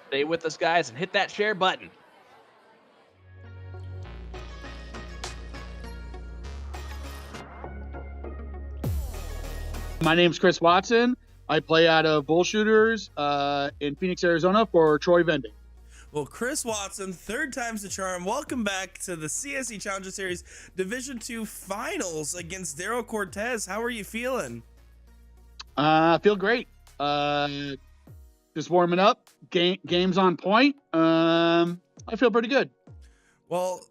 Stay with us, guys, and hit that share button. My name's Chris Watson. I play out of Bullshooters in Phoenix, Arizona for Troy Vending. Well, Chris Watson, 3rd time's the charm. Welcome back to the CSC Challenger Series Division 2 Finals against Daryl Cortez. How are you feeling? I feel great. Just warming up. Game's on point. I feel pretty good. Well,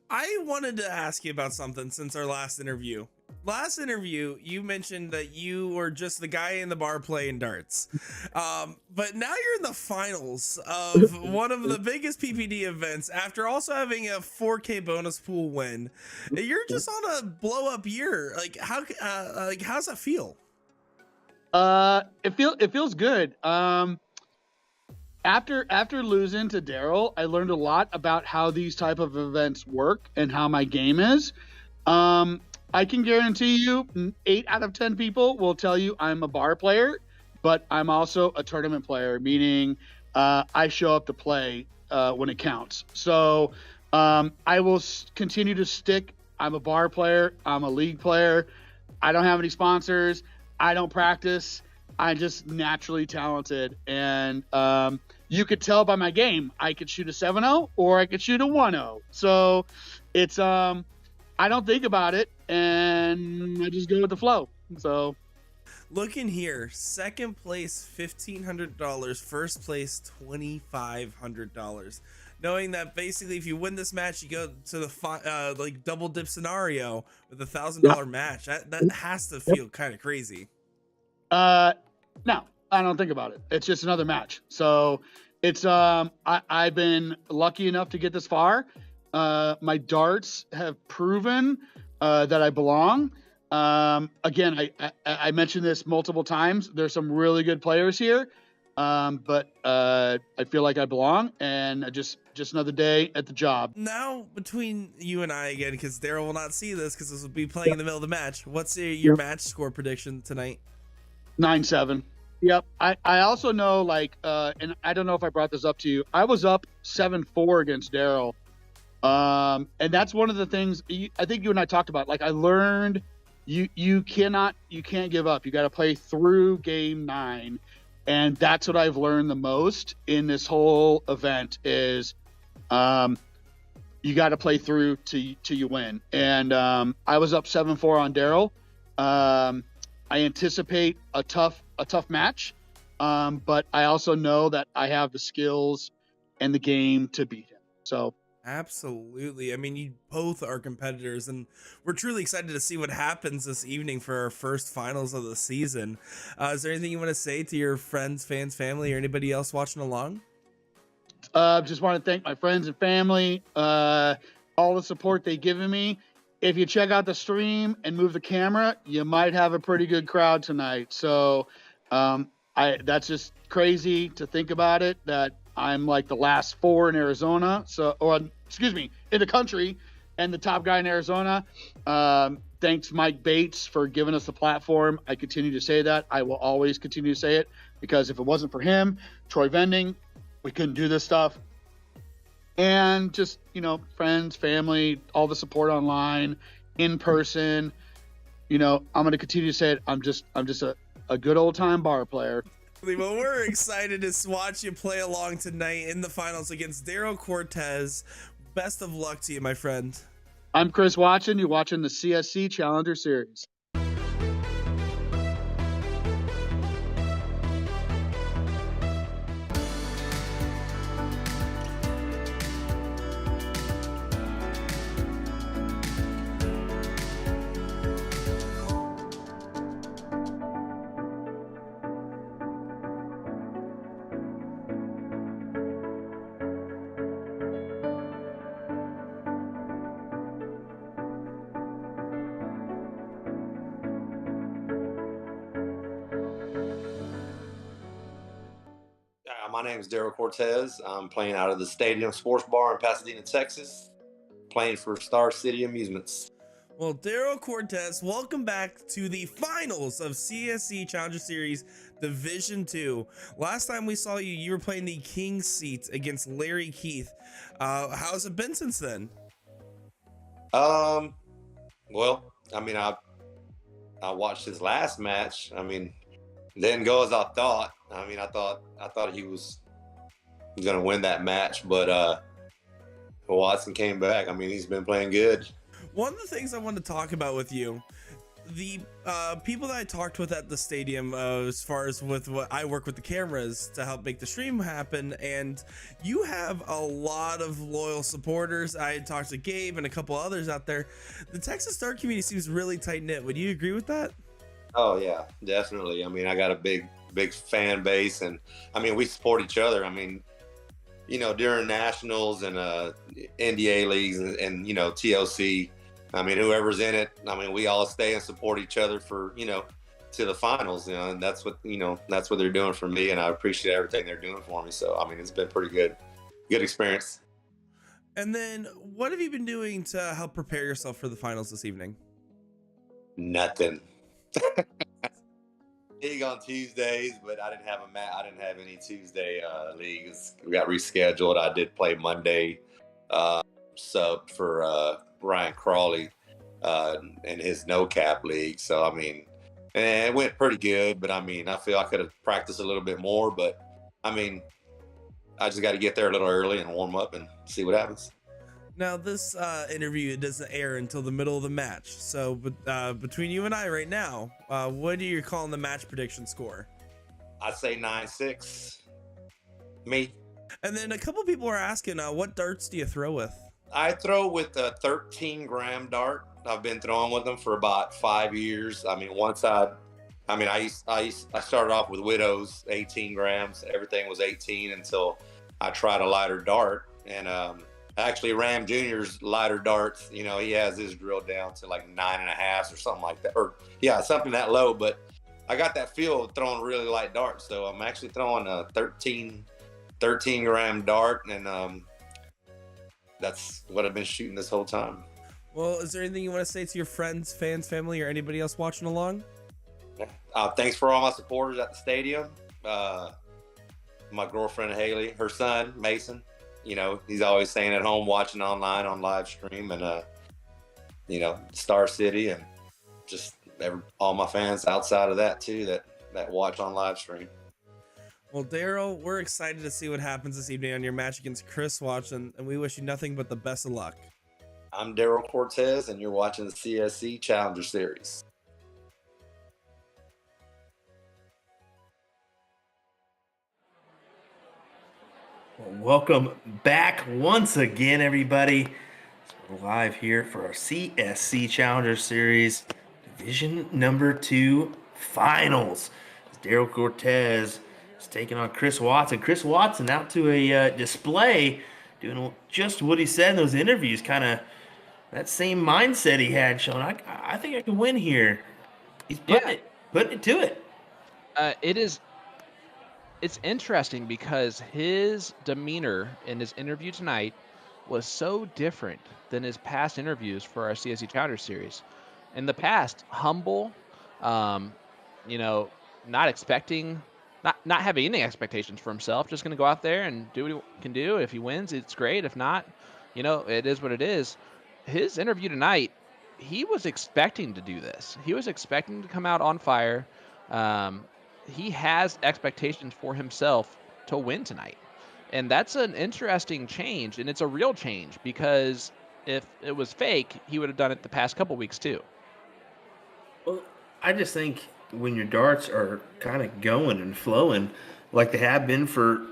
I wanted to ask you about something since our last interview. Last interview, you mentioned that you were just the guy in the bar playing darts. But now you're in the finals of one of the biggest PPD events after also having a 4K bonus pool win. You're just on a blow up year. How's that feel? It feels good. After losing to Daryl, I learned a lot about how these type of events work and how my game is. I can guarantee you 8 out of 10 people will tell you I'm a bar player, but I'm also a tournament player, meaning I show up to play when it counts. So I will continue to stick. I'm a bar player. I'm a league player. I don't have any sponsors. I don't practice. I'm just naturally talented. And you could tell by my game, I could shoot a 7-0 or I could shoot a 1-0. So it's I don't think about it, and I just go with the flow. So Looking here, second place $1,500, first place $2,500. Knowing that basically, if you win this match, you go to the like double dip scenario with $1,000 match. That has to feel kind of crazy. No, I don't think about it. It's just another match. So it's I've been lucky enough to get this far. My darts have proven that I belong. Again, I mentioned this multiple times. There's some really good players here, but I feel like I belong, and just another day at the job. Now, between you and I again, because Daryl will not see this because this will be playing in the middle of the match. What's your match score prediction tonight? 9-7. Yep. I also know, like, and I don't know if I brought this up to you. I was up 7-4 against Daryl. And that's one of the things I think you and I talked about. Like, I learned you can't give up. You got to play through game 9. And that's what I've learned the most in this whole event is, you got to play through till you win. And, I was up 7-4 on Daryl. I anticipate a tough match. But I also know that I have the skills and the game to beat him. So, absolutely. I mean, you both are competitors, and we're truly excited to see what happens this evening for our first finals of the season. Is there anything you want to say to your friends, fans, family, or anybody else watching along? Just want to thank my friends and family, all the support they've given me. If you check out the stream and move the camera, you might have a pretty good crowd tonight. So that's just crazy to think about it, that I'm like the last 4 in Arizona. In the country, and the top guy in Arizona. Thanks, Mike Bates, for giving us the platform. I continue to say that. I will always continue to say it, because if it wasn't for him, Troy Vending, we couldn't do this stuff. And just, friends, family, all the support online, in person. I'm going to continue to say it. I'm just a good old time bar player. Well, we're excited to watch you play along tonight in the finals against Daryl Cortez. Best of luck to you, my friend. I'm Chris Watson. You're watching the CSC Challenger Series. My name is Daryl Cortez. I'm playing out of the Stadium Sports Bar in Pasadena, Texas, playing for Star City Amusements. Well, Daryl Cortez, welcome back to the finals of CSC Challenger Series Division 2. Last time we saw you, you were playing the King's Seat against Larry Keith. How's it been since then? Well, I mean, I watched his last match. I mean, didn't go as I thought. I mean, I thought he was going to win that match, but Watson came back. I mean, he's been playing good. One of the things I wanted to talk about with you, the people that I talked with at the stadium, as far as with what I work with the cameras to help make the stream happen, and you have a lot of loyal supporters. I had talked to Gabe and a couple others out there. The Texas Star community seems really tight-knit. Would you agree with that? Oh, yeah, definitely. I mean, I got a big fan base, and I mean, we support each other. I mean, during nationals and NDA leagues and TOC, I mean, whoever's in it, I mean, we all stay and support each other for, to the finals, and that's what they're doing for me. And I appreciate everything they're doing for me. So, I mean, it's been pretty good experience. And then what have you been doing to help prepare yourself for the finals this evening? Nothing. League on Tuesdays, but I didn't have I didn't have any Tuesday leagues. We got rescheduled. I did play Monday sub for Ryan Crawley in his no cap league. So I mean, and it went pretty good. But I mean, I feel I could have practiced a little bit more. But I mean, I just got to get there a little early and warm up and see what happens. Now, this interview doesn't air until the middle of the match. So, between you and I right now, what are you calling the match prediction score? I say 9-6. Me. And then a couple people are asking, what darts do you throw with? I throw with a 13-gram dart. I've been throwing with them for about 5 years. I mean, I started off with Widows, 18 grams. Everything was 18 until I tried a lighter dart. And actually, Ram Jr.'s lighter darts, he has his drilled down to like 9.5 or something like that. Or, yeah, something that low. But I got that feel of throwing really light darts. So I'm actually throwing a 13-gram dart. And that's what I've been shooting this whole time. Well, is there anything you want to say to your friends, fans, family, or anybody else watching along? Thanks for all my supporters at the stadium. My girlfriend Haley, her son Mason, he's always staying at home watching online on live stream, and Star City, and just all my fans outside of that too that watch on live stream. Well, Daryl, we're excited to see what happens this evening on your match against Chris Watson, and we wish you nothing but the best of luck. I'm Daryl Cortez, and you're watching the CSC Challenger Series. Welcome back once again, everybody. So we're live here for our CSC Challenger Series Division number 2 Finals. Daryl Cortez is taking on Chris Watson. Chris Watson out to a display, doing just what he said in those interviews, kind of that same mindset he had, Sean. I think I can win here. He's putting it to it. It's interesting because his demeanor in his interview tonight was so different than his past interviews for our CSC Challenger Series. In the past, humble, not expecting, not having any expectations for himself, just going to go out there and do what he can do. If he wins, it's great. If not, it is what it is. His interview tonight, he was expecting to do this. He was expecting to come out on fire. He has expectations for himself to win tonight. And that's an interesting change, and it's a real change, because if it was fake, he would have done it the past couple weeks too. Well, I just think when your darts are kind of going and flowing like they have been for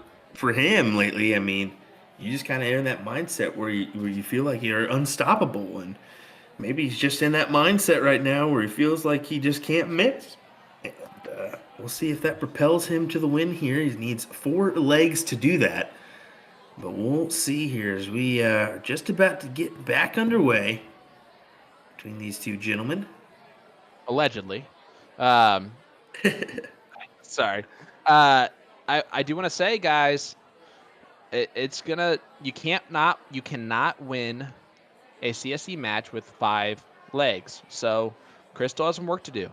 him lately, I mean, you just kind of enter that mindset where you feel like you're unstoppable, and maybe he's just in that mindset right now where he feels like he just can't miss. And we'll see if that propels him to the win here. He needs 4 legs to do that. But we'll see here as we are just about to get back underway between these two gentlemen. Allegedly. Sorry. I do want to say, guys, you cannot win a CSC match with 5 legs. So Chris still has some work to do.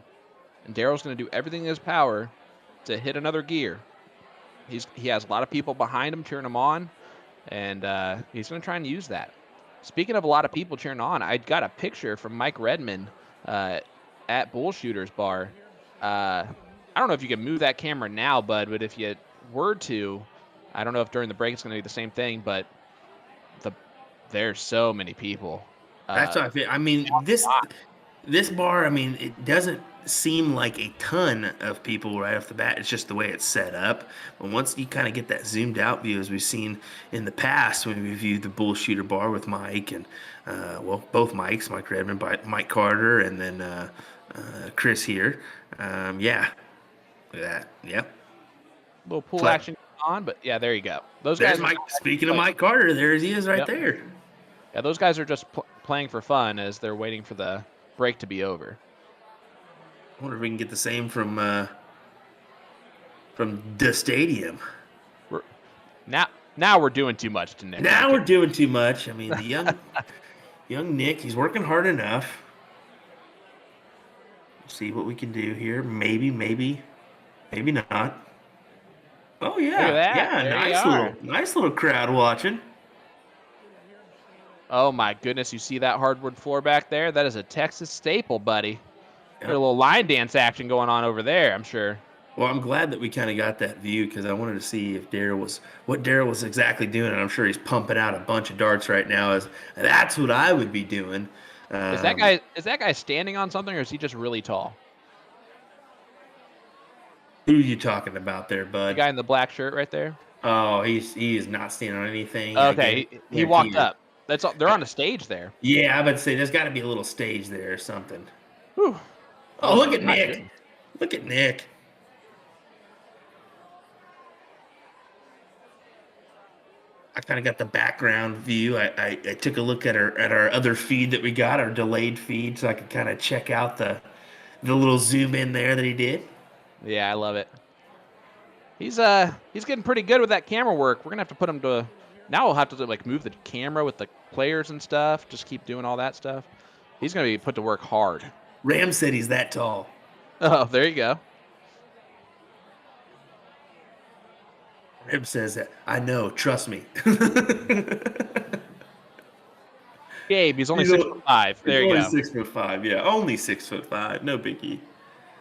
And Daryl's going to do everything in his power to hit another gear. He has a lot of people behind him cheering him on, and he's going to try and use that. Speaking of a lot of people cheering on, I got a picture from Mike Redmond at Bullshooters Bar. I don't know if you can move that camera now, bud, but if you were to, I don't know if during the break it's going to be the same thing, but there's so many people. That's what I feel. I mean, this bar, I mean, it doesn't seem like a ton of people right off the bat. It's just the way it's set up. But once you kind of get that zoomed out view, as we've seen in the past when we viewed the Bullshooter Bar with Mike and, both Mikes, Mike Redmond, Mike Carter, and then Chris here. Yep. Little pool action on, but yeah, there you go. There's guys. Mike. Speaking of Mike Carter, there he is right there. Yeah, those guys are just playing for fun as they're waiting for the break to be over. I wonder if we can get the same from the stadium. Now we're doing too much to Nick. Now we're doing too much. I mean, the young Nick, he's working hard enough. See what we can do here. Maybe not. Oh yeah, yeah, nice little crowd watching. Oh my goodness, you see that hardwood floor back there? That is a Texas staple, buddy. Yep. There's a little line dance action going on over there, I'm sure. Well, I'm glad that we kind of got that view because I wanted to see if what Daryl was exactly doing, and I'm sure he's pumping out a bunch of darts right now. That's what I would be doing. Is that guy standing on something, or is he just really tall? Who are you talking about there, The bud? guy in the black shirt right there. Oh, he is not standing on anything. Okay, he walked guarantee it. up. That's all. They're on a stage there. Yeah, I would say there's got to be a little stage there or something. Whew. Oh, look at my Nick! goodness. Look at Nick. I kind of got the background view. I took a look at our other feed that we got, our delayed feed, so I could kind of check out the little zoom in there that he did. Yeah, I love it. He's getting pretty good with that camera work. We're gonna have to put him to. Now we'll have to like move the camera with the players and stuff. Just keep doing all that stuff. He's gonna be put to work hard. Ram said he's that tall. Oh, there you go. Ram says that. I know. Trust me. Gabe, he's only He's 6'5". There you only go. 6'5". Yeah, only 6'5". No biggie.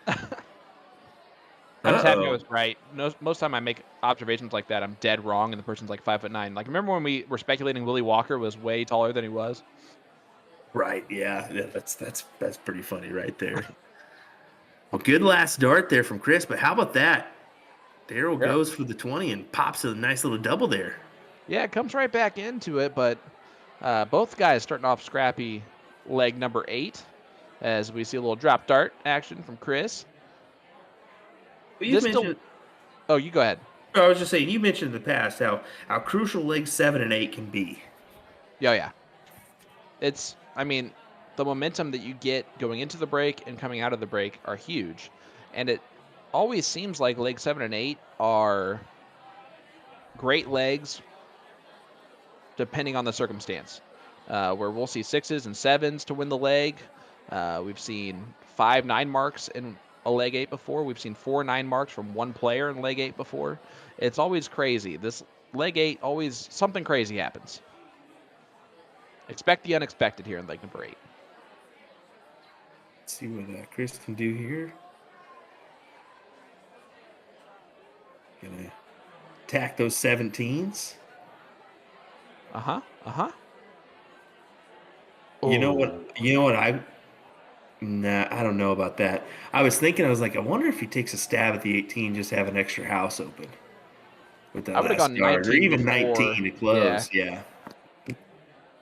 I'm just happy I was right. Most time I make observations like that, I'm dead wrong, and the person's like 5'9". Like, remember when we were speculating Willie Walker was way taller than he was? Right. Yeah. That's pretty funny right there. Well, good last dart there from Chris, but how about that? Daryl goes for the 20 and pops a nice little double there. Yeah, it comes right back into it, but both guys starting off scrappy leg number 8 as we see a little drop dart action from Chris. Well, you go ahead. I was just saying, you mentioned in the past how crucial legs 7 and 8 can be. Yeah. I mean, the momentum that you get going into the break and coming out of the break are huge. And it always seems like leg 7 and 8 are great legs depending on the circumstance, where we'll see 6s and 7s to win the leg. We've seen 5-9 marks in a leg 8 before. We've seen 4-9 marks from one player in leg 8 before. It's always crazy. This leg 8, always something crazy happens. Expect the unexpected here in leg number 8. Let's see what Chris can do here. Gonna attack those 17s. You know what? I don't know about that. I was thinking, I was like, I wonder if he takes a stab at the 18, just have an extra house open with that. I would have gone 19 or even before. 19 to close. Yeah.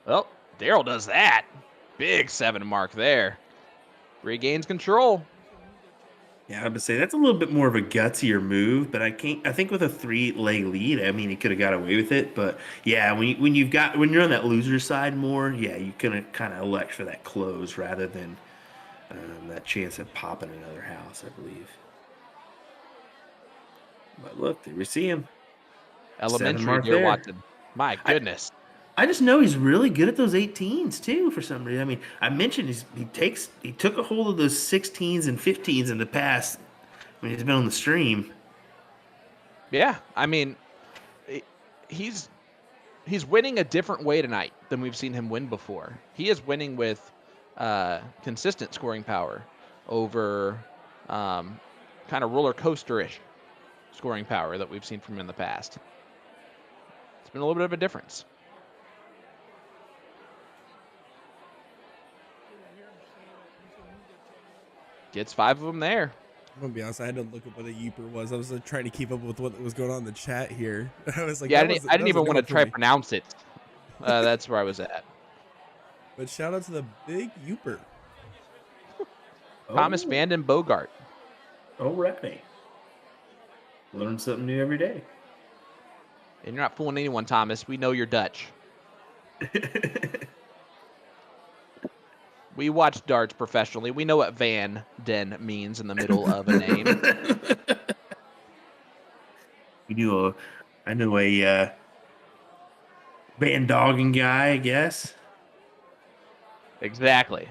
Well, Daryl does that. Big 7 mark there. Regains control. Yeah, I would say that's a little bit more of a gutsier move, but I think with a 3-leg lead, I mean, he could have got away with it. But yeah, when you're on that loser side more, yeah, you can kind of elect for that close rather than that chance of popping another house, I believe. But look, there we see him. Elementary, dear Watson. My goodness. I just know he's really good at those 18s too. For some reason, I mean, I mentioned he took a hold of those 16s and 15s in the past when he's been on the stream. Yeah, I mean, he's winning a different way tonight than we've seen him win before. He is winning with consistent scoring power over kind of roller coaster-ish scoring power that we've seen from him in the past. It's been a little bit of a difference. Gets 5 of them there. I'm gonna be honest, I had to look up what a Yooper was. I was trying to keep up with what was going on in the chat here. I was like, yeah, I didn't even want to try to pronounce it. That's where I was at. But shout out to the big Yooper. Thomas Vanden Bogart. All right. Learn something new every day. And you're not fooling anyone, Thomas. We know you're Dutch. We watch darts professionally. We know what Van Den means in the middle of a name. I know a Van Dogging guy, I guess. Exactly.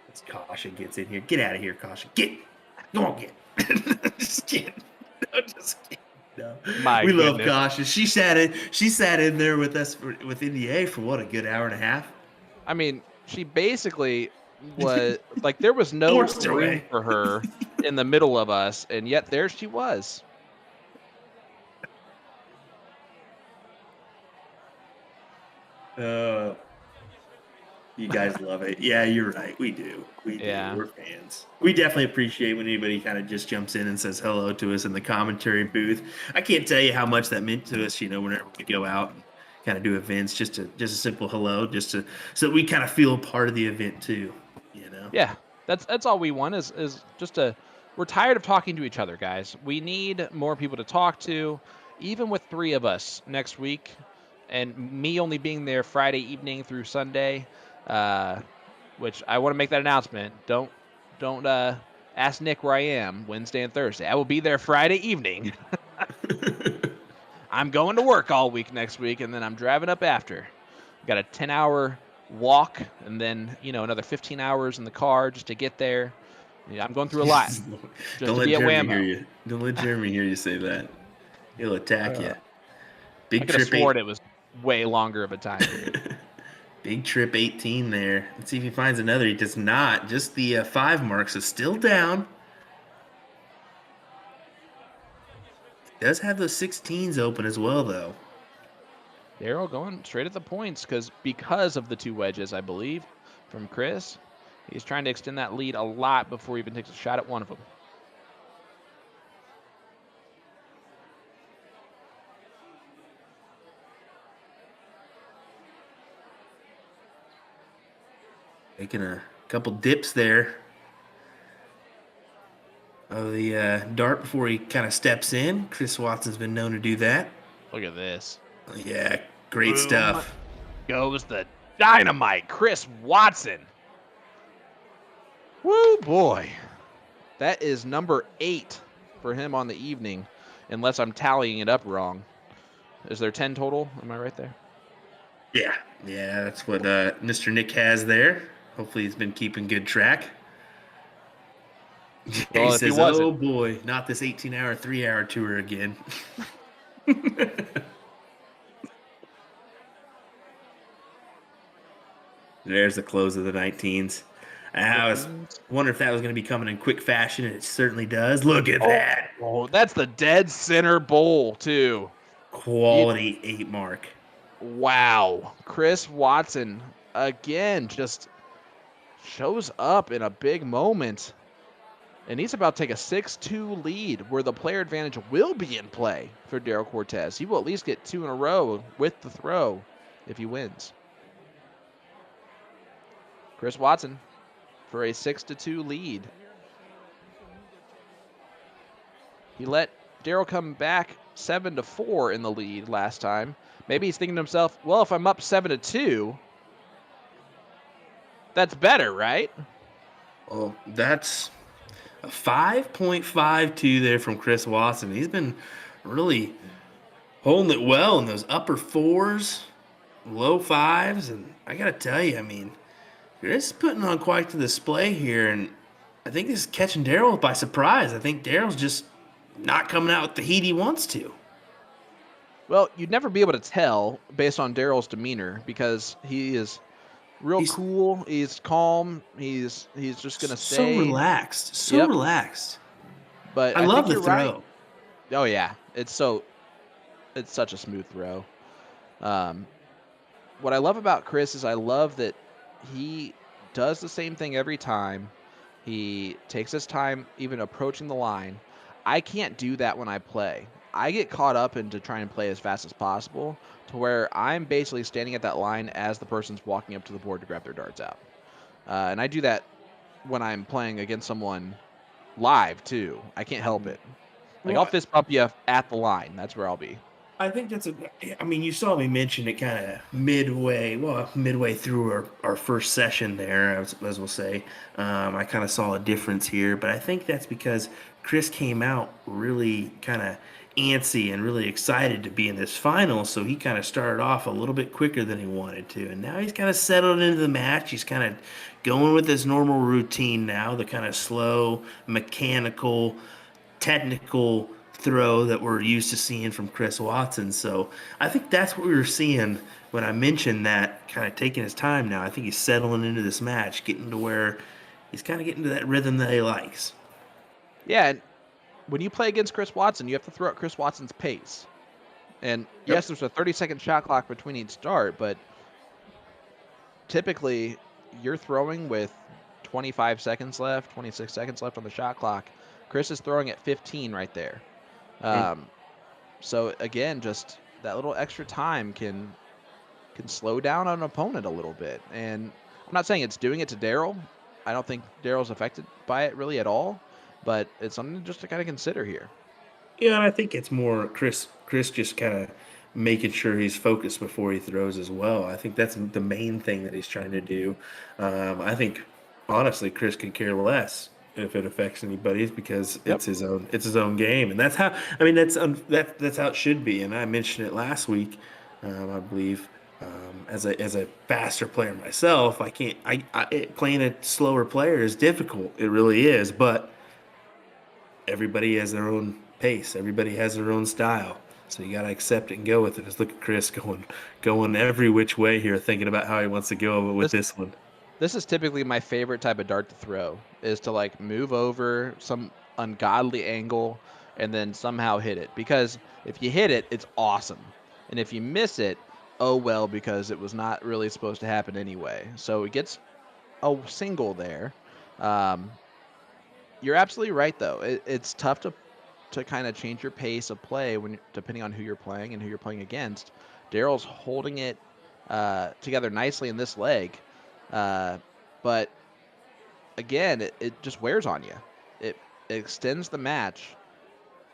It's Caution gets in here. Get out of here, Caution. Get. Come on, get. Just kidding. No, just kidding. No. We love Caution. She sat in there with us with NDA for what, a good hour and a half. I mean, she basically was like, there was no room for her in the middle of us, and yet there she was. You guys love it. Yeah, you're right. We do. We do. Yeah. We're fans. We definitely appreciate when anybody kind of just jumps in and says hello to us in the commentary booth. I can't tell you how much that meant to us, whenever we go out and kind of do events, just a simple hello, so we kind of feel a part of the event too, Yeah, that's all we want is just we're tired of talking to each other, guys. We need more people to talk to, even with 3 of us next week, and me only being there Friday evening through Sunday, which I want to make that announcement. Don't ask Nick where I am Wednesday and Thursday. I will be there Friday evening. I'm going to work all week next week, and then I'm driving up after. Got a 10-hour walk, and then another 15 hours in the car just to get there. Yeah, I'm going through a lot just Don't to let be at Jeremy Whammo. hear you. Don't let Jeremy hear you say that. He'll attack you. I Big could have trip sworn it was way longer of a time period. Big trip 18 there. Let's see if he finds another. He does not. Just the 5 marks is still down. He does have those 16s open as well, though. Daryl going straight at the points because of the 2 wedges, I believe, from Chris. He's trying to extend that lead a lot before he even takes a shot at one of them. Taking a couple dips there of the dart before he kind of steps in. Chris Watson's been known to do that. Look at this. Yeah, great Boom. stuff. Goes the dynamite, Chris Watson. Woo, boy. That is number 8 for him on the evening, unless I'm tallying it up wrong. Is there 10 total? Am I right there? Yeah, that's what Mr. Nick has there. Hopefully he's been keeping good track. Well, he if he says, wasn't- oh boy, not this 18-hour, 3-hour tour again. There's the close of the 19s. I was wondering if that was going to be coming in quick fashion, and it certainly does. Look at that. Oh, that's the dead center bowl, too. Quality 8 mark. Wow. Chris Watson, again, just shows up in a big moment. And he's about to take a 6-2 lead where the player advantage will be in play for Daryl Cortez. He will at least get 2 in a row with the throw if he wins. Chris Watson for a 6-2 lead. He let Daryl come back 7-4 in the lead last time. Maybe he's thinking to himself, well, if I'm up 7-2, that's better, right? Well, that's a 5.52 there from Chris Watson. He's been really holding it well in those upper 4s, low 5s, and I got to tell you, Chris is putting on quite the display here, and I think this is catching Daryl by surprise. I think Daryl's just not coming out with the heat he wants to. Well, you'd never be able to tell based on Daryl's demeanor because he is he's cool. He's calm. He's just gonna stay so relaxed. So relaxed. But I love the you're throw. Right. Oh yeah, it's such a smooth throw. What I love about Chris is I love that he does the same thing every time. He takes his time even approaching the line. I can't do that when I play. I get caught up into trying to play as fast as possible to where I'm basically standing at that line as the person's walking up to the board to grab their darts out. And I do that when I'm playing against someone live too. I can't help it. I'll fist bump you at the line. That's where I'll be. I think you saw me mention it kind of midway through our first session there, as we'll say. I kind of saw a difference here, but I think that's because Chris came out really kind of antsy and really excited to be in this final, so he kind of started off a little bit quicker than he wanted to, and now he's kind of settled into the match. He's kind of going with his normal routine now, the kind of slow, mechanical, technical throw that we're used to seeing from Chris Watson. So I think that's what we were seeing when I mentioned that, kind of taking his time now. I think he's settling into this match, getting to where he's kind of getting to that rhythm that he likes. Yeah, and when you play against Chris Watson, you have to throw at Chris Watson's pace. And yes, there's a 30-second shot clock between each start, but typically you're throwing with 25 seconds left, 26 seconds left on the shot clock. Chris is throwing at 15 right there. So again, just that little extra time can slow down an opponent a little bit. And I'm not saying it's doing it to Daryl. I don't think Daryl's affected by it really at all, but it's something just to kind of consider here. Yeah, and I think it's more Chris just kind of making sure he's focused before he throws as well. I think that's the main thing that he's trying to do. I think honestly, Chris could care less if it affects anybody's because Yep. it's his own game, and that's how that's how it should be. And I mentioned it last week, I believe. As a faster player myself, playing a slower player is difficult. It really is, but everybody has their own pace. Everybody has their own style. So you got to accept it and go with it. Just look at Chris going every which way here, thinking about how he wants to go with this one. This is typically my favorite type of dart to throw, is to like move over some ungodly angle and then somehow hit it. Because if you hit it, it's awesome. And if you miss it, oh well, because it was not really supposed to happen anyway. So it gets a single there. You're absolutely right, though. It's tough to kind of change your pace of play depending on who you're playing and who you're playing against. Daryl's holding it together nicely in this leg, but again, it just wears on you. It extends the match,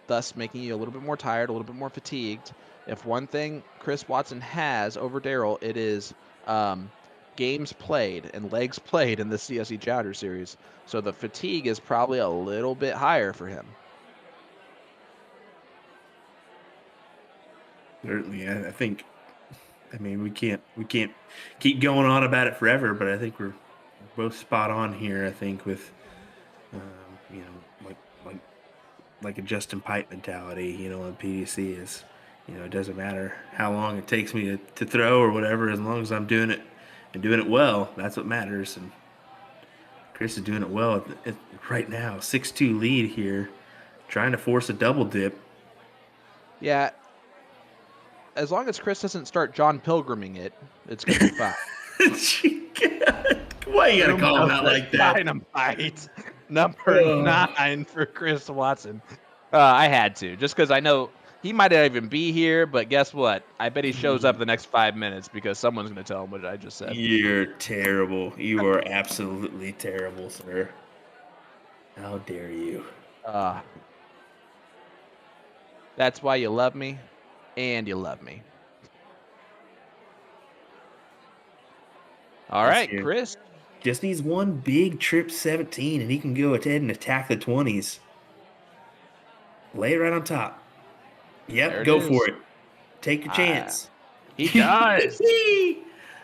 thus making you a little bit more tired, a little bit more fatigued. If one thing Chris Watson has over Daryl, it is games played and legs played in the CSC Challenger Series. So the fatigue is probably a little bit higher for him. Certainly, I think. I mean, we can't keep going on about it forever, but I think we're both spot on here. I think with like a Justin Pipe mentality, on PDC is, it doesn't matter how long it takes me to throw or whatever, as long as I'm doing it and doing it well, that's what matters. And Chris is doing it well right now. 6-2 lead here, trying to force a double dip. Yeah. As long as Chris doesn't start John Pilgriming it, it's going to be fine. Why you gotta call him out like that? Dynamite. Number 9 for Chris Watson. I had to, just because I know he might not even be here, but guess what? I bet he shows up the next 5 minutes because someone's going to tell him what I just said. You're terrible. You are absolutely terrible, sir. How dare you? That's why you love me, and you love me. All right, Chris. Just needs one big trip 17, and he can go ahead and attack the 20s. Lay it right on top. Yep, go for it. Take your chance. He does.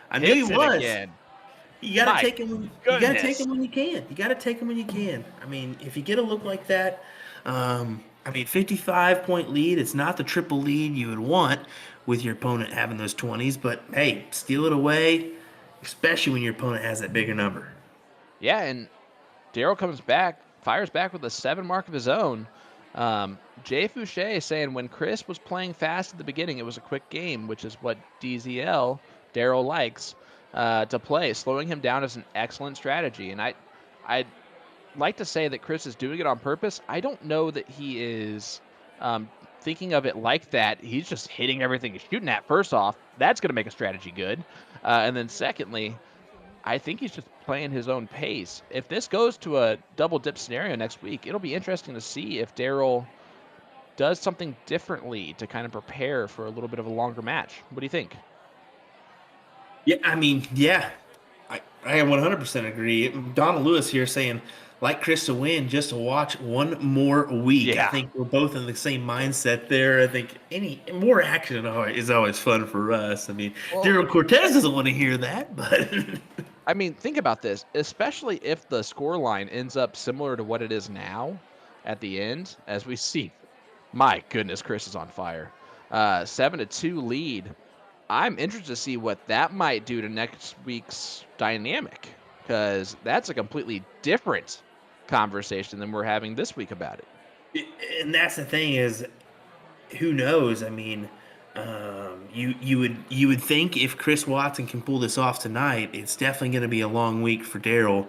I knew he was. Again. You gotta take him. You gotta take him when you can. You gotta take him when you can. I mean, if you get a look like that, 55-point lead. It's not the triple lead you would want with your opponent having those 20s, but hey, steal it away, especially when your opponent has that bigger number. Yeah, and Daryl comes back, fires back with a 7 mark of his own. Jay Fouché saying when Chris was playing fast at the beginning, it was a quick game, which is what DZL, Daryl, likes to play. Slowing him down is an excellent strategy, and I'd like to say that Chris is doing it on purpose. I don't know that he is thinking of it like that. He's just hitting everything he's shooting at. First off, that's going to make a strategy good. And then secondly, I think he's just playing his own pace. If this goes to a double dip scenario next week, it'll be interesting to see if Daryl does something differently to kind of prepare for a little bit of a longer match. What do you think? Yeah, I mean, yeah, I 100% agree. Donald Lewis here saying, like Chris to win, just to watch one more week. Yeah. I think we're both in the same mindset there. I think any more action is always fun for us. I mean, Daryl Cortez doesn't want to hear that, but I mean, think about this, especially if the score line ends up similar to what it is now at the end, as we see. My goodness, Chris is on fire. 7-2 lead. I'm interested to see what that might do to next week's dynamic, because that's a completely different conversation than we're having this week about it. And that's the thing is, who knows? I mean, you would think if Chris Watson can pull this off tonight, it's definitely going to be a long week for Daryl,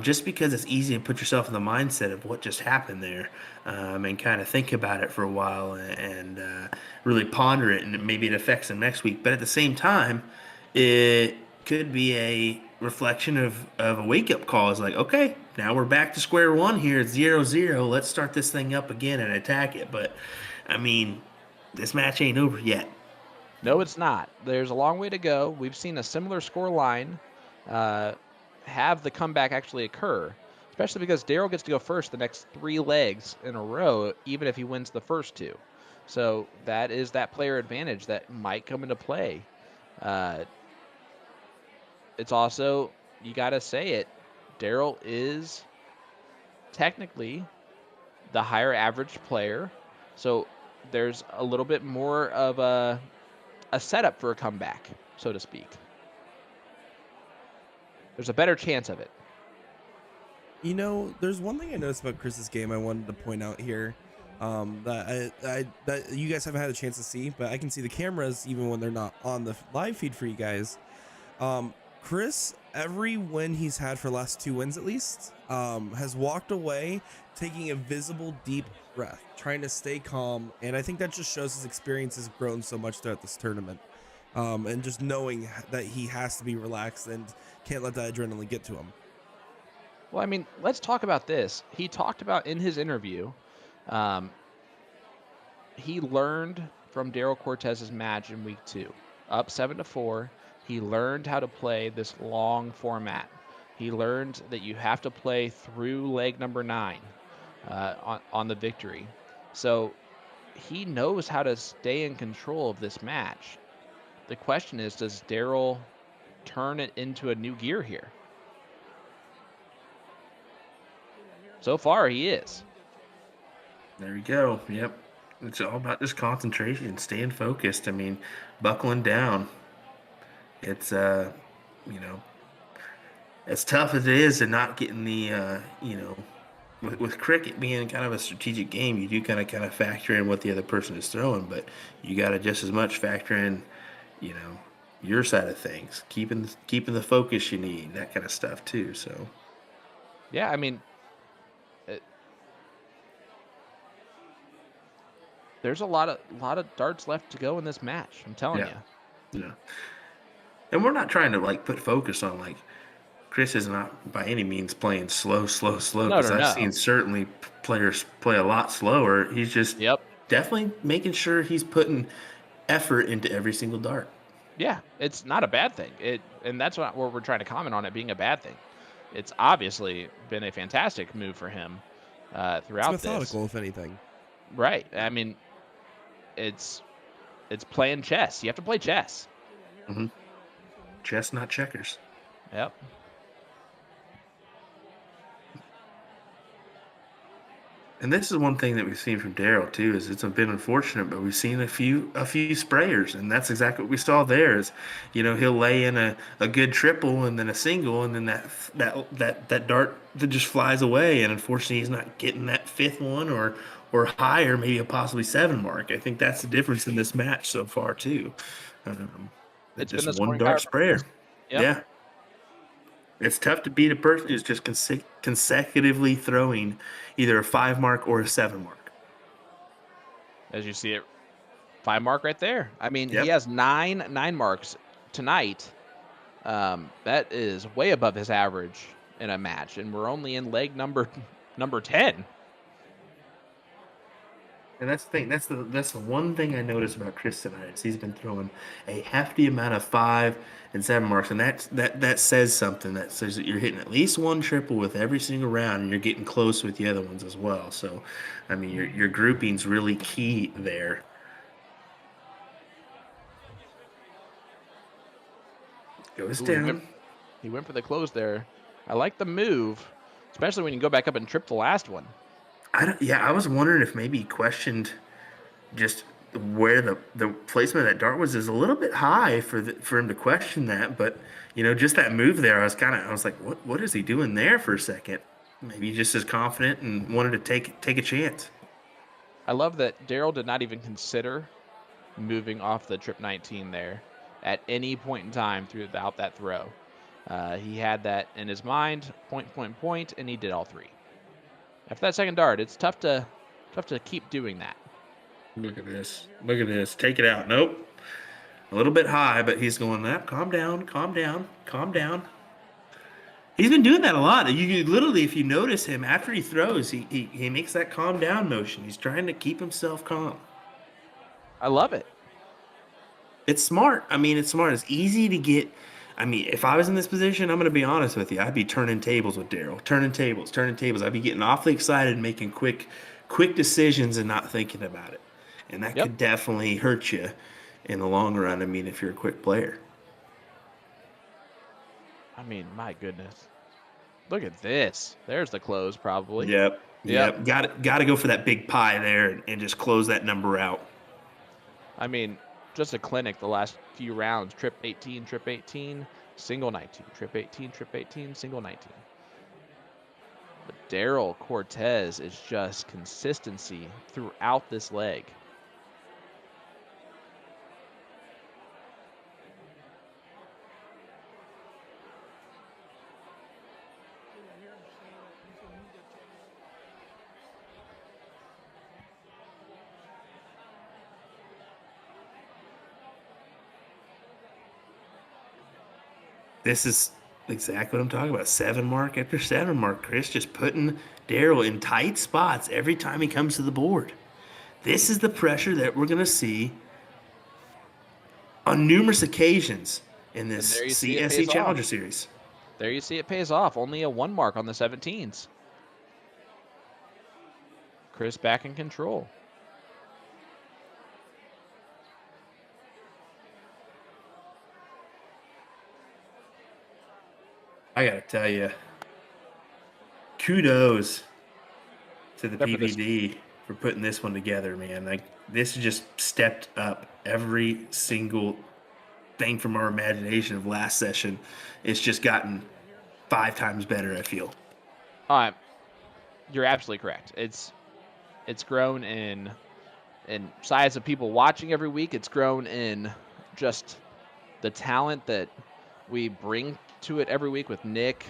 just because it's easy to put yourself in the mindset of what just happened there, and kind of think about it for a while and really ponder it, and maybe it affects him next week. But at the same time, it could be a reflection of a wake-up call. It's like, okay, now we're back to square one here. It's 0-0. Let's start this thing up again and attack it. But I mean, this match ain't over yet. No, it's not. There's a long way to go. We've seen a similar score line have the comeback actually occur, especially because Daryl gets to go first the next 3 legs in a row, even if he wins the first 2. So that is that player advantage that might come into play. It's also, you got to say it, Daryl is technically the higher average player. So there's a little bit more of a setup for a comeback, so to speak. There's a better chance of it. You know, there's one thing I noticed about Chris's game I wanted to point out here, that you guys haven't had a chance to see, but I can see the cameras even when they're not on the live feed for you guys. Chris, every win he's had for the last 2 wins at least, has walked away taking a visible deep breath, trying to stay calm, and I think that just shows his experience has grown so much throughout this tournament, and just knowing that he has to be relaxed and can't let that adrenaline get to him. Well, I mean, let's talk about this. He talked about in his interview, he learned from Daryl Cortez's match in week 2, up 7-4. He learned how to play this long format. He learned that you have to play through leg number 9 on the victory. So he knows how to stay in control of this match. The question is, does Daryl turn it into a new gear here? So far, he is. There you go. Yep. It's all about just concentration, staying focused. I mean, buckling down. It's, you know, as tough as it is to not get in the, you know, with cricket being kind of a strategic game, you do kind of factor in what the other person is throwing, but you got to just as much factor in, you know, your side of things, keeping the focus you need, that kind of stuff too. So, yeah, I mean, there's a lot of darts left to go in this match. I'm telling you. Yeah. And we're not trying to like put focus on like Chris is not by any means playing slow. Because I've seen certainly players play a lot slower. He's just definitely making sure he's putting effort into every single dart. Yeah, it's not a bad thing. And that's what we're trying to comment on it being a bad thing. It's obviously been a fantastic move for him throughout it's methodical, if anything. Right. I mean, it's playing chess. You have to play chess. Mm-hmm. Chess, not checkers. Yep. And this is one thing that we've seen from Daryl too, is it's been unfortunate, but we've seen a few sprayers, and that's exactly what we saw there. Is, you know, he'll lay in a good triple and then a single, and then that dart that just flies away, and unfortunately he's not getting that 5th one or higher, maybe a possibly 7 mark. I think that's the difference in this match so far too. It's just been the one dart sprayer. Yep. Yeah. It's tough to beat a person who's just consecutively throwing either a 5 mark or a 7 mark. As you see it, 5 mark right there. I mean, he has 9 marks tonight. That is way above his average in a match, and we're only in leg number 10. And that's the thing. That's the one thing I noticed about Chris tonight is he's been throwing a hefty amount of 5 and 7 marks, and that says something. That says that you're hitting at least one triple with every single round, and you're getting close with the other ones as well. So, I mean, your grouping's really key there. Goes down. He went for the close there. I like the move, especially when you go back up and trip the last one. I was wondering if maybe he questioned just where the placement of that dart was is a little bit high for him to question that, but you know, just that move there, I was like, what is he doing there for a second? Maybe just as confident and wanted to take a chance. I love that Daryl did not even consider moving off the trip 19 there at any point in time throughout that throw. He had that in his mind, point, and he did all three. After that second dart, it's tough to keep doing that. Look at this. Look at this. Take it out. Nope. A little bit high, but he's going, that. Calm down, calm down, calm down. He's been doing that a lot. You literally, if you notice him, after he throws, he makes that calm down motion. He's trying to keep himself calm. I love it. It's smart. I mean, it's smart. It's easy to get. I mean, if I was in this position, I'm going to be honest with you. I'd be turning tables with Daryl. Turning tables. I'd be getting awfully excited and making quick decisions and not thinking about it. And that could definitely hurt you in the long run. I mean, if you're a quick player. I mean, my goodness. Look at this. There's the close, probably. Yep. Got to go for that big pie there and just close that number out. I mean, just a clinic the last few rounds. Trip 18, single 19. Trip 18, single 19. But Daryl Cortez is just consistency throughout this leg. This is exactly what I'm talking about. 7 mark after 7 mark. Chris just putting Daryl in tight spots every time he comes to the board. This is the pressure that we're going to see on numerous occasions in this CSC Challenger Series. There you see it pays off. Only a 1 mark on the 17s. Chris back in control. I gotta tell you, kudos to the PPD for putting this one together, man. Like, this just stepped up every single thing from our imagination of last session. It's just gotten 5 times better, I feel. You're absolutely correct. It's grown in size of people watching every week. It's grown in just the talent that we bring to it every week with Nick,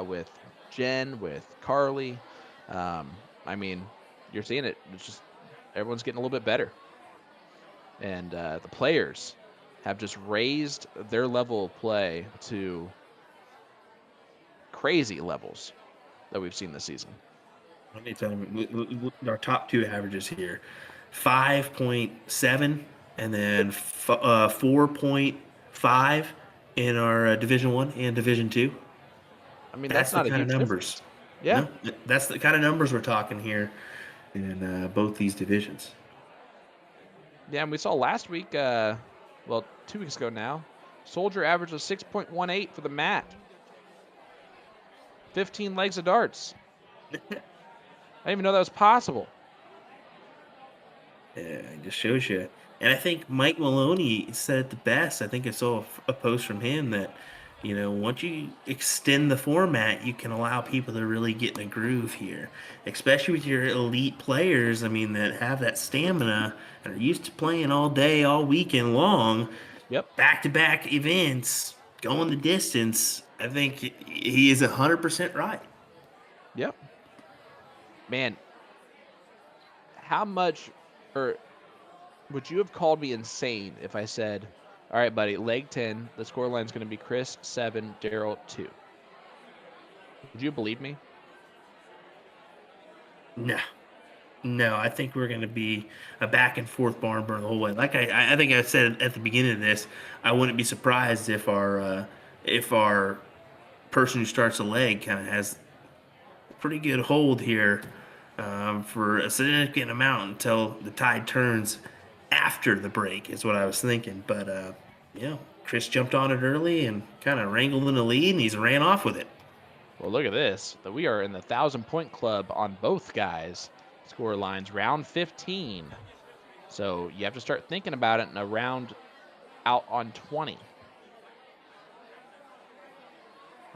with Jen, with Carly. I mean, you're seeing it. It's just everyone's getting a little bit better. And the players have just raised their level of play to crazy levels that we've seen this season. Let me tell you, our top 2 averages here, 5.7 and then 4.5 in our Division 1 and Division 2. I mean, that's not the kind a huge of numbers. Yeah. No, that's the kind of numbers we're talking here in both these divisions. Yeah, and we saw last week, 2 weeks ago now, Soldier average of 6.18 for the mat. 15 legs of darts. I didn't even know that was possible. Yeah, it just shows you. And I think Mike Maloney said it the best. I think I saw a post from him that, you know, once you extend the format, you can allow people to really get in a groove here, especially with your elite players. I mean, that have that stamina and are used to playing all day, all weekend long. Yep. Back-to-back events, going the distance. I think he is 100% right. Yep. Man, how much, or would you have called me insane if I said, all right, buddy, leg 10, the scoreline is going to be Chris 7, Daryl 2? Would you believe me? No, I think we're going to be a back and forth barn burner the whole way. Like I think I said at the beginning of this, I wouldn't be surprised if our person who starts a leg kind of has a pretty good hold here for a significant amount until the tide turns after the break is what I was thinking. But Chris jumped on it early and kind of wrangled in the lead, and he's ran off with it. Well, look at this. We are in the 1,000-point club on both guys' score lines, round 15. So you have to start thinking about it in a round out on 20.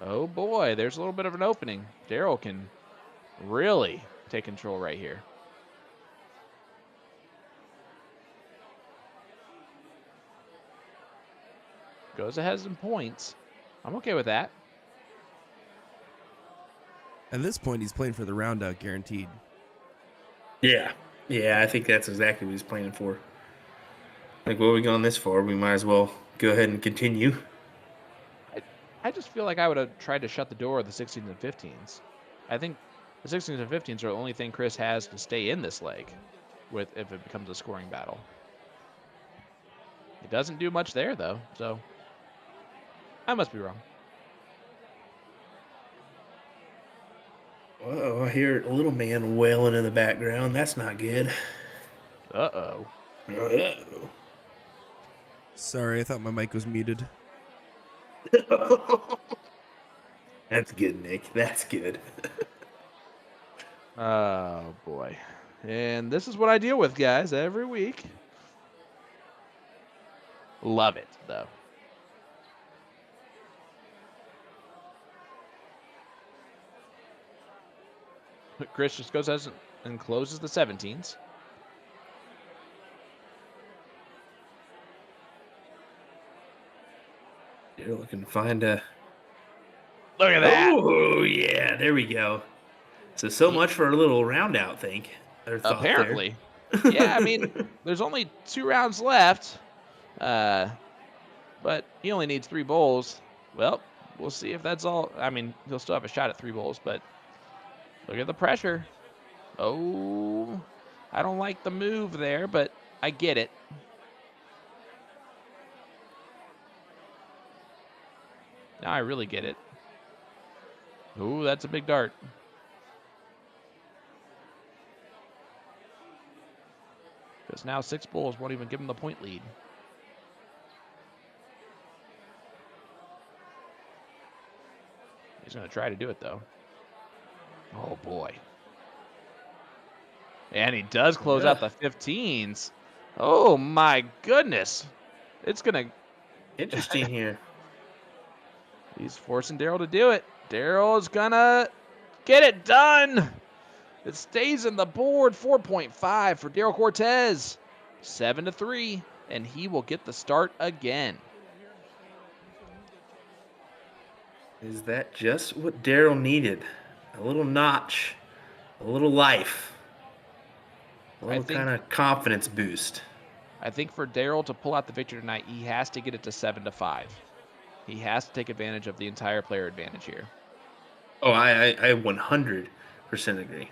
Oh boy, there's a little bit of an opening. Daryl can really take control right here. Goes ahead some points. I'm okay with that. At this point, he's playing for the round out, guaranteed. Yeah. Yeah, I think that's exactly what he's planning for. Like, what are we going this for? We might as well go ahead and continue. I just feel like I would have tried to shut the door of the 16s and 15s. I think the 16s and 15s are the only thing Chris has to stay in this leg if it becomes a scoring battle. It doesn't do much there, though, so I must be wrong. Oh, I hear a little man wailing in the background. That's not good. Uh-oh. Uh-oh. Sorry, I thought my mic was muted. That's good, Nick. That's good. Oh, boy. And this is what I deal with, guys, every week. Love it, though. Chris just goes and closes the 17s. You're looking to find a... Look at that. Oh, yeah. There we go. So much for a little round out thing. Apparently. Yeah, I mean, there's only 2 rounds left. But he only needs 3 bowls. Well, we'll see if that's all. I mean, he'll still have a shot at 3 bowls, but look at the pressure. Oh, I don't like the move there, but I get it. Now I really get it. Ooh, that's a big dart. Because now 6 bowls won't even give him the point lead. He's going to try to do it, though. Oh, boy. And he does close out the 15s. Oh, my goodness. It's going to... Interesting here. He's forcing Daryl to do it. Daryl is going to get it done. It stays in the board. 4.5 for Daryl Cortez. 7-3, and he will get the start again. Is that just what Daryl needed? A little notch, a little life, a little kind of confidence boost. I think for Daryl to pull out the victory tonight, he has to get it to 7-5. He has to take advantage of the entire player advantage here. Oh, I 100% agree.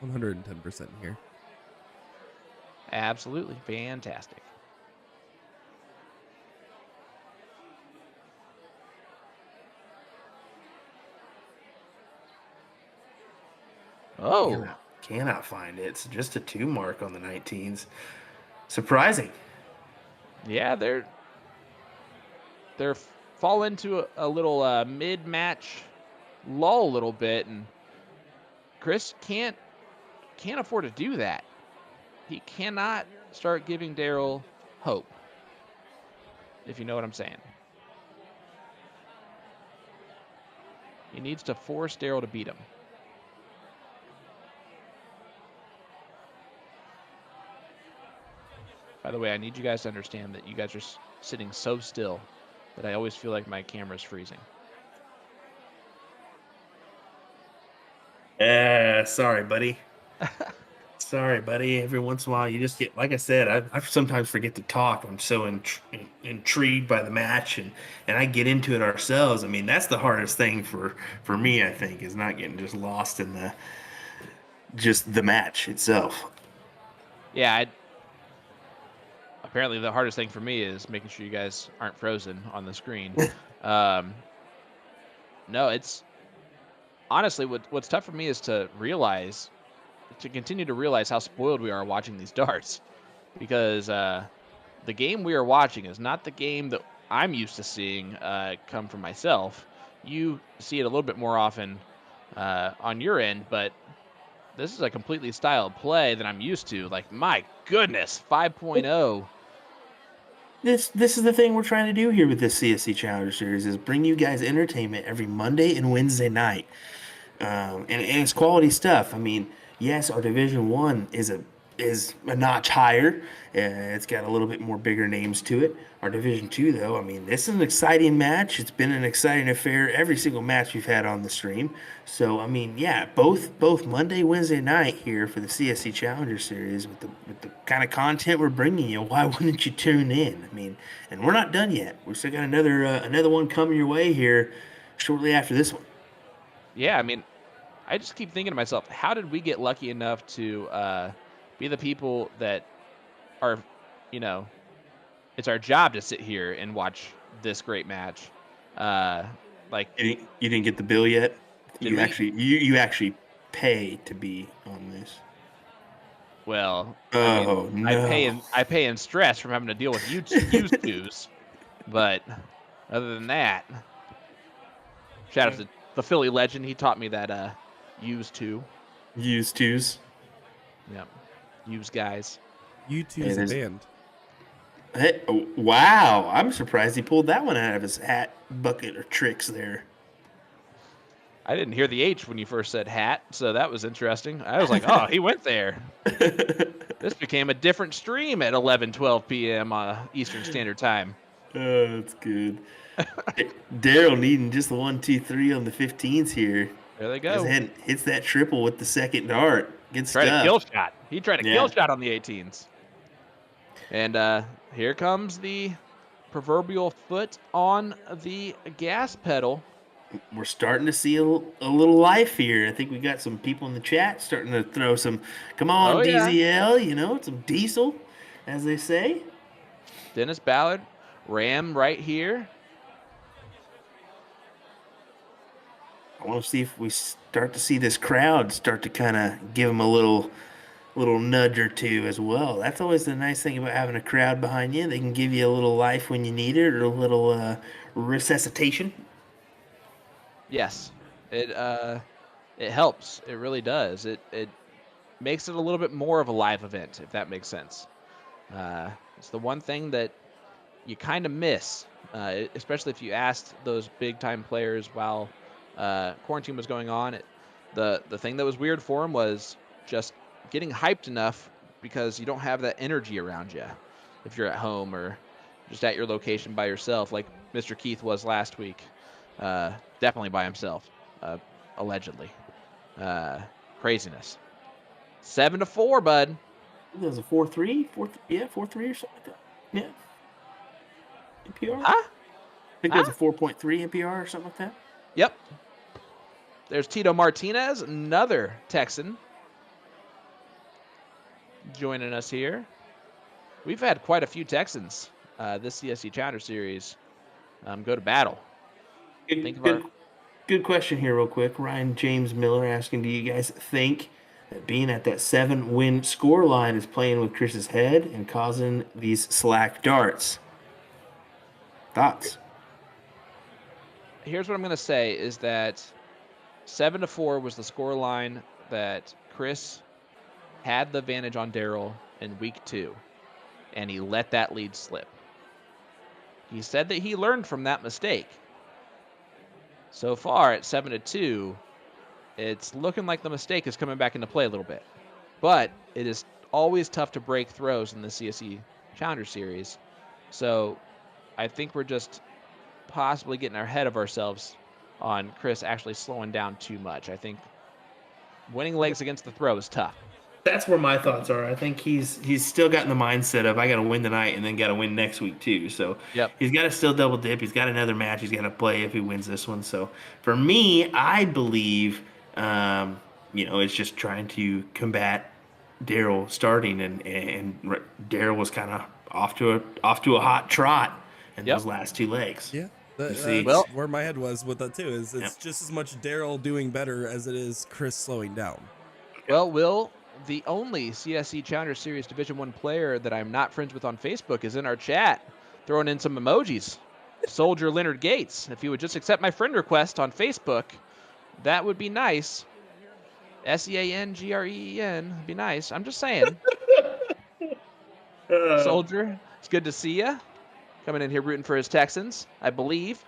110% here. Absolutely fantastic. Oh. Cannot find it. It's just a 2 mark on the 19s. Surprising. Yeah, they're fall into a little mid-match lull a little bit, and Chris can't afford to do that. He cannot start giving Daryl hope, if you know what I'm saying. He needs to force Daryl to beat him. By the way, I need you guys to understand that you guys are sitting so still that I always feel like my camera's freezing. Sorry, buddy. Sorry, buddy. Every once in a while, you just get, like I said, I sometimes forget to talk. I'm so intrigued by the match, and I get into it ourselves. I mean, that's the hardest thing for me, I think, is not getting just lost in the match itself. Yeah, apparently the hardest thing for me is making sure you guys aren't frozen on the screen. No, it's honestly what's tough for me is to continue to realize how spoiled we are watching these darts, because the game we are watching is not the game that I'm used to seeing come from myself. You see it a little bit more often on your end, but this is a completely style of play that I'm used to. Like, my goodness, 5.0. This is the thing we're trying to do here with this CSC Challenger Series is bring you guys entertainment every Monday and Wednesday night. And it's quality stuff. I mean, yes, our Division One is a notch higher. It's got a little bit more bigger names to it. Our Division Two, though, I mean, this is an exciting match. It's been an exciting affair every single match we've had on the stream. So, I mean, yeah, both Monday, Wednesday night here for the CSC Challenger Series with the kind of content we're bringing you. Why wouldn't you tune in? I mean, and we're not done yet. We still got another one coming your way here shortly after this one. Yeah, I mean, I just keep thinking to myself, how did we get lucky enough to be the people that are, you know, it's our job to sit here and watch this great match. Like, You didn't get the bill yet. Did You we? actually pay to be on this. well, Oh no! I pay in stress from having to deal with used twos, but other than that, shout out to the Philly legend. He taught me that used two. Used twos. Yep, used guys. U2's a there's- band. Hey, oh, wow! I'm surprised he pulled that one out of his hat bucket or tricks there. I didn't hear the H when you first said hat, so that was interesting. I was like, oh, he went there. This became a different stream at 11:12 p.m. Eastern Standard Time. Oh, that's good. Daryl needing just the 1, 2, 3 on the 15s here. There they Goes go. ahead and hits that triple with the second dart. Good Tried stuff. a kill shot. He tried a Yeah. kill shot on the 18s. And here comes the proverbial foot on the gas pedal. We're starting to see a little life here. I think we got some people in the chat starting to throw some, come on, Oh, yeah. DZL, some diesel, as they say. Dennis Ballard, Ram right here. I want to see if we start to see this crowd start to kind of give them a little nudge or two as well. That's always the nice thing about having a crowd behind you. They can give you a little life when you need it or a little resuscitation. Yes, it helps. It really does. It makes it a little bit more of a live event, if that makes sense. It's the one thing that you kind of miss, especially if you asked those big time players while quarantine was going on. The thing that was weird for them was just getting hyped enough because you don't have that energy around you if you're at home or just at your location by yourself, like Mr. Keith was last week. Definitely by himself, allegedly. Craziness. 7-4, bud. It was a 4-3, 4-3 or something like that. Yeah. NPR? Huh? I think it was a 4.3 NPR or something like that. Yep. There's Tito Martinez, another Texan, joining us here. We've had quite a few Texans this CSC Challenger Series go to battle. Good question here, real quick. Ryan James Miller asking, do you guys think that being at that 7-win score line is playing with Chris's head and causing these slack darts? Thoughts? Here's what I'm going to say is that 7-4 was the score line that Chris had the advantage on Daryl in week 2, and he let that lead slip. He said that he learned from that mistake. So far at 7-2, it's looking like the mistake is coming back into play a little bit. But it is always tough to break throws in the CSC Challenger Series. So I think we're just possibly getting ahead of ourselves on Chris actually slowing down too much. I think winning legs against the throw is tough. That's where my thoughts are. I think he's still got in the mindset of I got to win tonight and then got to win next week too. So Yep. He's got to still double dip. He's got another match he's got to play if he wins this one. So for me, I believe it's just trying to combat Daryl starting and Daryl was kind of off to a hot trot in those last 2 legs. Yeah. see. That's where my head was with that too. Is it's just as much Daryl doing better as it is Chris slowing down. Well, Will, the only CSC Challenger Series Division 1 player that I'm not friends with on Facebook is in our chat, throwing in some emojis. Soldier Leonard Gates. If you would just accept my friend request on Facebook, that would be nice. SEANGREEN would be nice. I'm just saying. Soldier, it's good to see you. coming in here rooting for his Texans, I believe.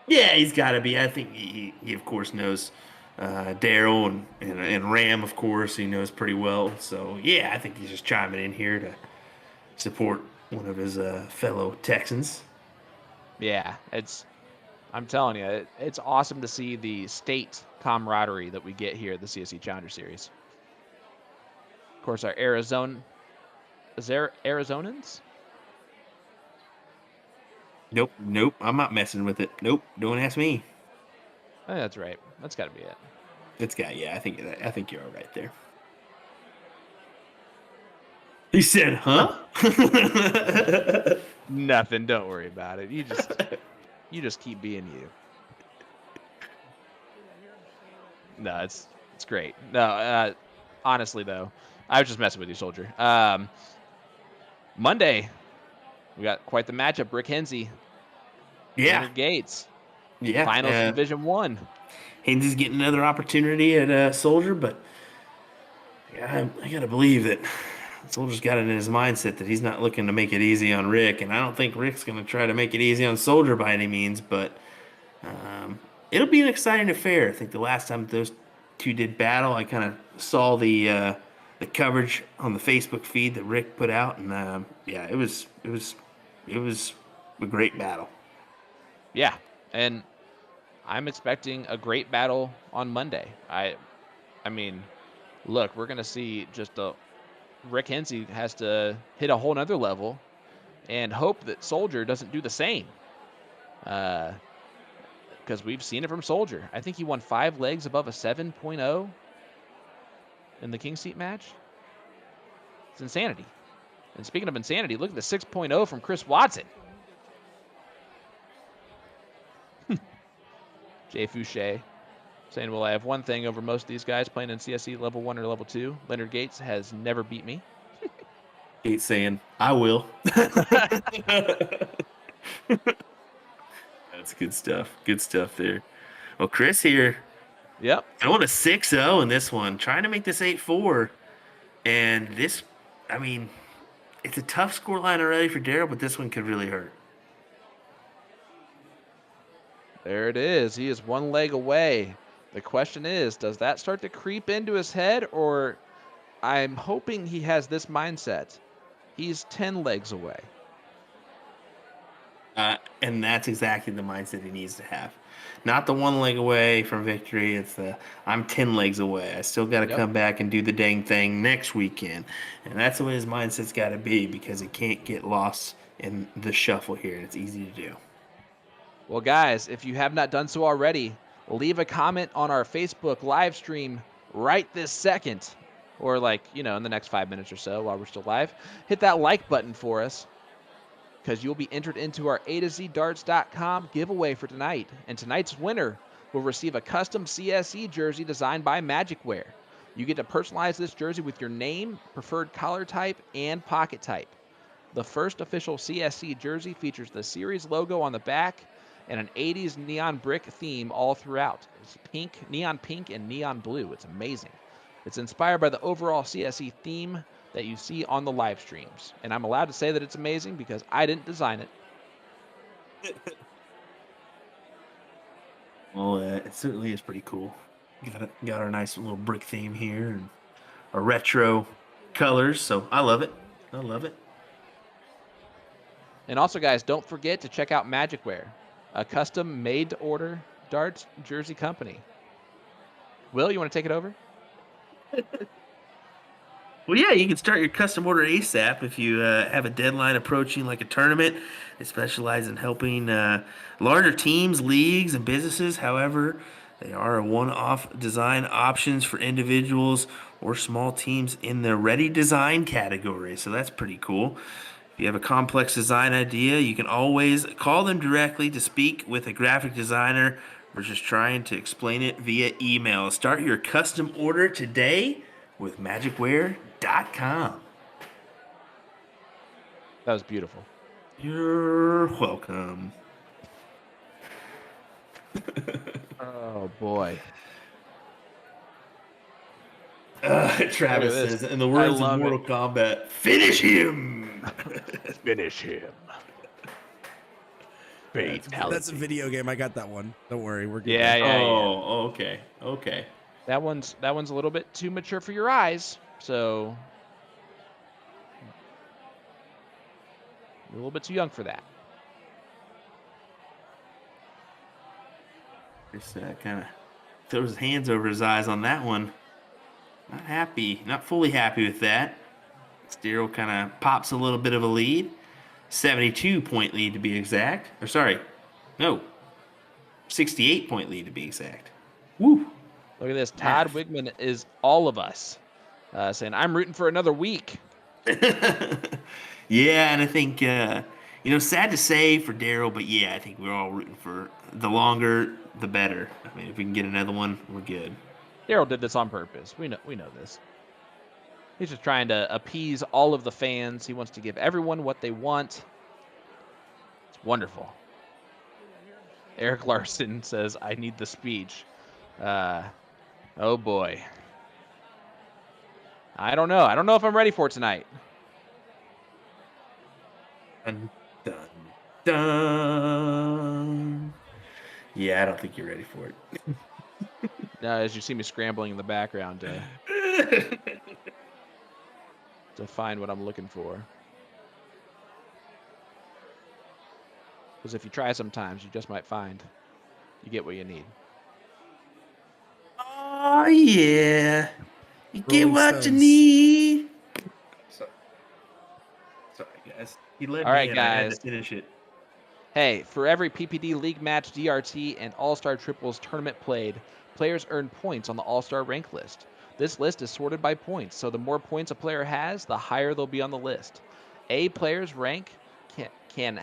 Yeah, he's got to be. I think he of course knows Daryl and Ram, of course, he knows pretty well. So yeah, I think he's just chiming in here to support one of his fellow Texans. Yeah, I'm telling you, it's awesome to see the state camaraderie that we get here at the CSC Challenger Series. Of course, our Arizonans? Nope, I'm not messing with it. Nope, don't ask me. I think that's right. That's got to be it. Yeah, I think you're all right there. He said, "Huh?" Nothing. Don't worry about it. You just keep being you. No, it's great. No, honestly though, I was just messing with you, soldier. Monday, we got quite the matchup. Rick Hensey, Yeah, Leonard Gates, yeah. finals Division 1. Hensey's getting another opportunity at Soldier, but yeah, I gotta believe that Soldier's got it in his mindset that he's not looking to make it easy on Rick, and I don't think Rick's gonna try to make it easy on Soldier by any means. But it'll be an exciting affair. I think the last time those two did battle, I kind of saw the coverage on the Facebook feed that Rick put out, and yeah, it was a great battle. Yeah, and I'm expecting a great battle on Monday. I mean, look, we're gonna see just Rick Hensey has to hit a whole nother level and hope that Soldier doesn't do the same. Because we've seen it from Soldier. I think he won 5 legs above a 7.0 in the King Seat match. It's insanity. And speaking of insanity, look at the 6.0 from Chris Watson. Jay Fouché saying, well, I have one thing over most of these guys playing in CSC level 1 or level 2. Leonard Gates has never beat me. Gates saying, I will. That's good stuff. Good stuff there. Well, Chris here. Yep. Going a 6-0 in this one. Trying to make this 8-4. And this, I mean, it's a tough scoreline already for Daryl, but this one could really hurt. There it is. He is 1 leg away. The question is, does that start to creep into his head, or I'm hoping he has this mindset. He's 10 legs away. And that's exactly the mindset he needs to have. Not the 1 leg away from victory. It's I'm 10 legs away. I still got to come back and do the dang thing next weekend. And that's the way his mindset's got to be, because it can't get lost in the shuffle here. It's easy to do. Well, guys, if you have not done so already, leave a comment on our Facebook live stream right this second, or in the next 5 minutes or so while we're still live. Hit that like button for us, because you'll be entered into our A2ZDarts.com giveaway for tonight. And tonight's winner will receive a custom CSE jersey designed by Magicwear. You get to personalize this jersey with your name, preferred collar type, and pocket type. The first official CSC jersey features the series logo on the back and an 80s neon brick theme all throughout. It's pink, neon pink, and neon blue. It's amazing. It's inspired by the overall CSE theme that you see on the live streams. And I'm allowed to say that it's amazing because I didn't design it. Well, it certainly is pretty cool. Got our nice little brick theme here and our retro colors, so I love it. I love it. And also, guys, don't forget to check out Magicwear, a custom made-to-order darts jersey company. Will, you want to take it over? Well, yeah, you can start your custom order ASAP if you have a deadline approaching, like a tournament. They specialize in helping larger teams, leagues, and businesses. However, they are one-off design options for individuals or small teams in the ready design category. So that's pretty cool. If you have a complex design idea, you can always call them directly to speak with a graphic designer or just trying to explain it via email. Start your custom order today with magicwear.com. That was beautiful. You're welcome. Oh, boy. Travis says, in the words of Mortal Kombat, finish him! Finish him. That's a video game. I got that one. Don't worry, we're good. Yeah, there. yeah, yeah. Oh, okay. Okay. That one's a little bit too mature for your eyes, so you're a little bit too young for that. Just kind of throws his hands over his eyes on that one. Not happy. Not fully happy with that. Daryl kind of pops a little bit of a lead. 72-point lead to be exact. Or sorry, no. 68-point lead to be exact. Woo. Look at this. Todd Wigman is all of us saying, I'm rooting for another week. Yeah, and I think, sad to say for Daryl, but yeah, I think we're all rooting for the longer, the better. I mean, if we can get another one, we're good. Daryl did this on purpose. We know this. He's just trying to appease all of the fans. He wants to give everyone what they want. It's wonderful. Eric Larson says, I need the speech. Oh, boy. I don't know. I don't know if I'm ready for it tonight. Dun, dun, dun. Yeah, I don't think you're ready for it. As you see me scrambling in the background to find what I'm looking for. Because if you try sometimes, you just might find you get what you need. Oh, yeah. You get Rolling what you Stones. need. Sorry, guys. He led All me right, and I had guys. to finish it. Hey, for every PPD League match, DRT, and All-Star Triples tournament played, players earn points on the All-Star rank list. This list is sorted by points, so the more points a player has, the higher they'll be on the list. A player's rank can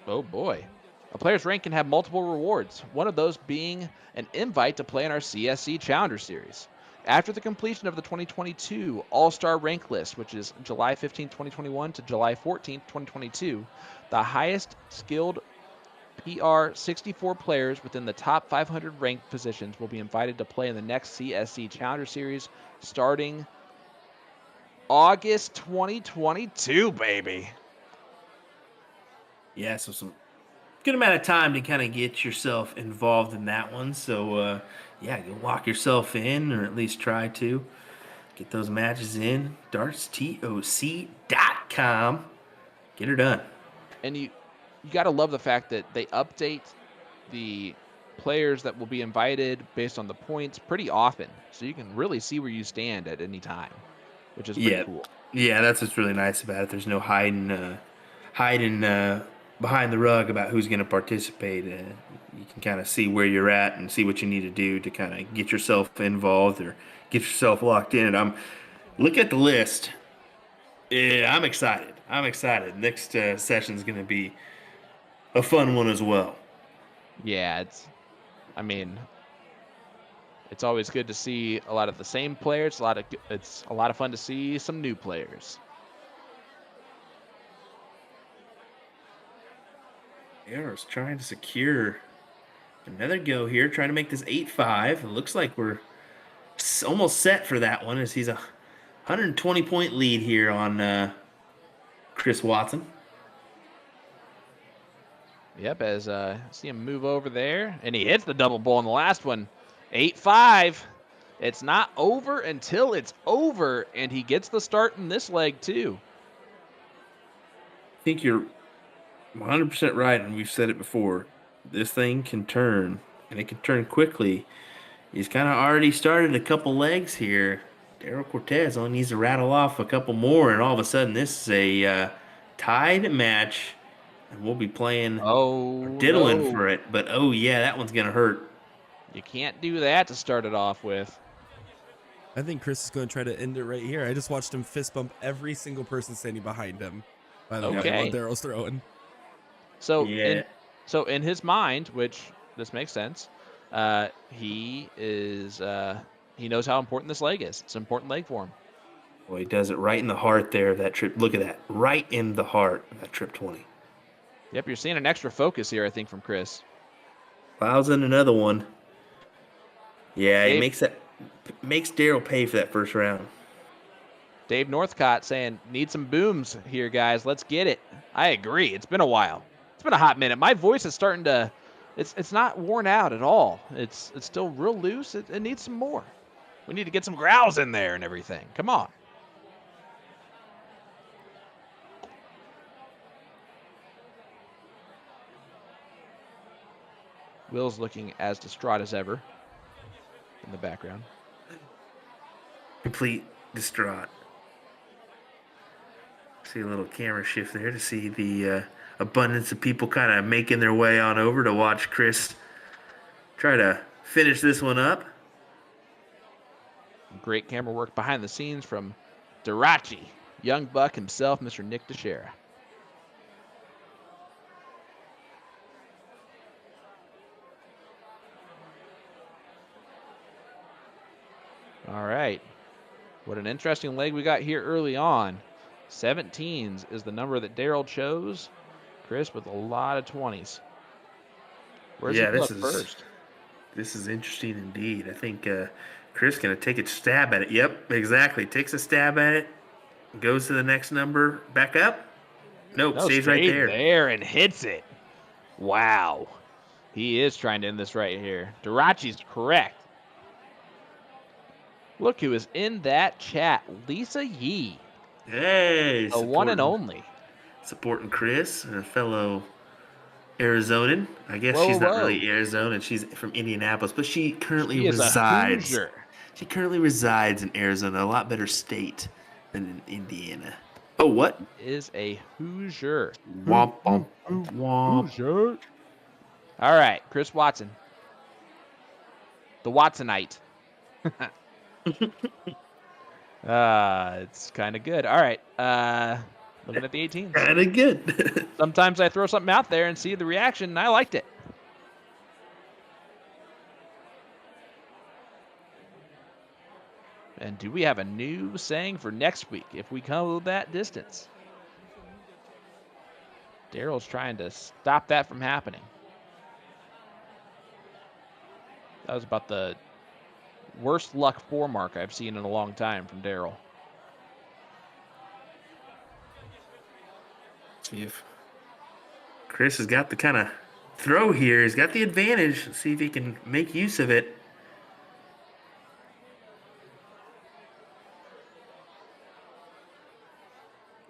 oh boy. A player's rank can have multiple rewards, one of those being an invite to play in our CSC Challenger Series. After the completion of the 2022 All-Star rank list, which is July 15, 2021 to July 14, 2022, the highest skilled PR 64 players within the top 500 ranked positions will be invited to play in the next CSC Challenger Series starting August 2022, baby. Yeah, so some good amount of time to kind of get yourself involved in that one. So, yeah, go lock yourself in, or at least try to get those matches in. DartsTOC.com. Get her done. And you got to love the fact that they update the players that will be invited based on the points pretty often, so you can really see where you stand at any time, which is pretty cool. Yeah, that's what's really nice about it. There's no hiding behind the rug about who's going to participate. You can kind of see where you're at and see what you need to do to kind of get yourself involved or get yourself locked in. Look at the list. Yeah, I'm excited. Next session is going to be a fun one as well. Yeah, it's always good to see a lot of the same players. It's a lot of fun to see some new players. Daryl's trying to secure another go here, trying to make this 8-5. It looks like we're almost set for that one, as he's a 120-point lead here on Chris Watson. Yep, as see him move over there, and he hits the double bull in the last one. 8-5. It's not over until it's over, and he gets the start in this leg too. I think you're 100% right, and we've said it before. This thing can turn, and it can turn quickly. He's kind of already started a couple legs here. Daryl Cortez only needs to rattle off a couple more, and all of a sudden this is a tied match, and we'll be playing diddling for it. But, oh, yeah, that one's going to hurt. You can't do that to start it off with. I think Chris is going to try to end it right here. I just watched him fist bump every single person standing behind him. By the way, while Daryl's throwing. So, in his mind, which this makes sense, he knows how important this leg is. It's an important leg for him. Well, he does it right in the heart there of that trip. Look at that. Right in the heart of that trip 20. Yep, you're seeing an extra focus here, I think, from Chris. Plows in another one. Yeah, he makes Daryl pay for that first round. Dave Northcott saying, need some booms here, guys. Let's get it. I agree. It's been a while. It's been a hot minute. My voice is starting to. It's not worn out at all. It's still real loose. It needs some more. We need to get some growls in there and everything. Come on. Will's looking as distraught as ever in the background. Complete distraught. See a little camera shift there to see the abundance of people kind of making their way on over to watch Chris try to finish this one up. Great camera work behind the scenes from Darachi, Young Buck himself, Mr. Nick Teixeira. All right. What an interesting leg we got here early on. 17s is the number that Daryl chose. Chris with a lot of 20s. Where's he look first? This is interesting indeed. I think Chris going to take a stab at it. Yep, exactly. Takes a stab at it. Goes to the next number. Back up. Nope, stays right there. There and hits it. Wow. He is trying to end this right here. Darachi's correct. Look who is in that chat. Lisa Yee. Hey. The one and only. Supporting Chris, a fellow Arizonan. I guess she's not really Arizonan. She's from Indianapolis, but she currently resides. She currently resides in Arizona, a lot better state than in Indiana. Oh, what? Is a Hoosier. Womp, womp, womp. Hoosier. All right, Chris Watson. The Watsonite. It's kind of good. All right. Looking at the 18s. Kind of good. Sometimes I throw something out there and see the reaction, and I liked it. And do we have a new saying for next week if we go that distance? Daryl's trying to stop that from happening. That was about the worst luck 4 mark I've seen in a long time from Daryl. See if Chris has got the kind of throw here. He's got the advantage. Let's see if he can make use of it.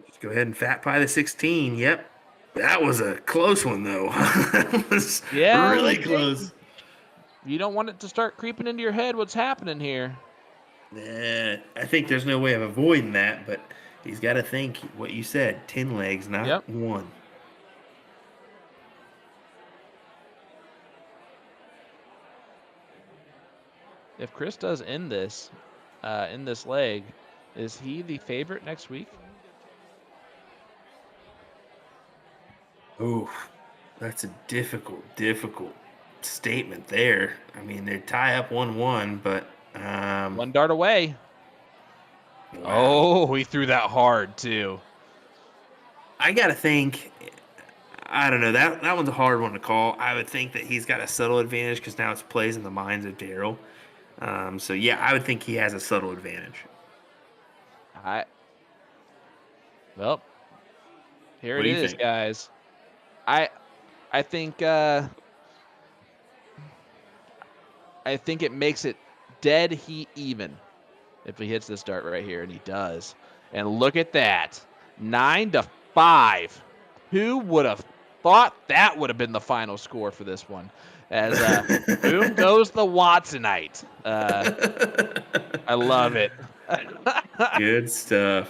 Just go ahead and fat pie the 16. Yep. That was a close one, though. That was really close. You don't want it to start creeping into your head what's happening here. I think there's no way of avoiding that, but he's got to think what you said. 10 legs, not one. If Chris does end this in this leg, is he the favorite next week? Ooh, that's a difficult statement there. I mean, they tie up 1-1, but 1 dart away. Wow. Oh, he threw that hard too. I gotta think. I don't know. That one's a hard one to call. I would think that he's got a subtle advantage because now it's plays in the minds of Daryl. So yeah, I would think he has a subtle advantage. Well, here it is, guys. I think it makes it dead heat even if he hits this dart right here, and he does. And look at that, 9-5. Who would have thought that would have been the final score for this one? As boom goes the Watsonite. I love it. Good stuff.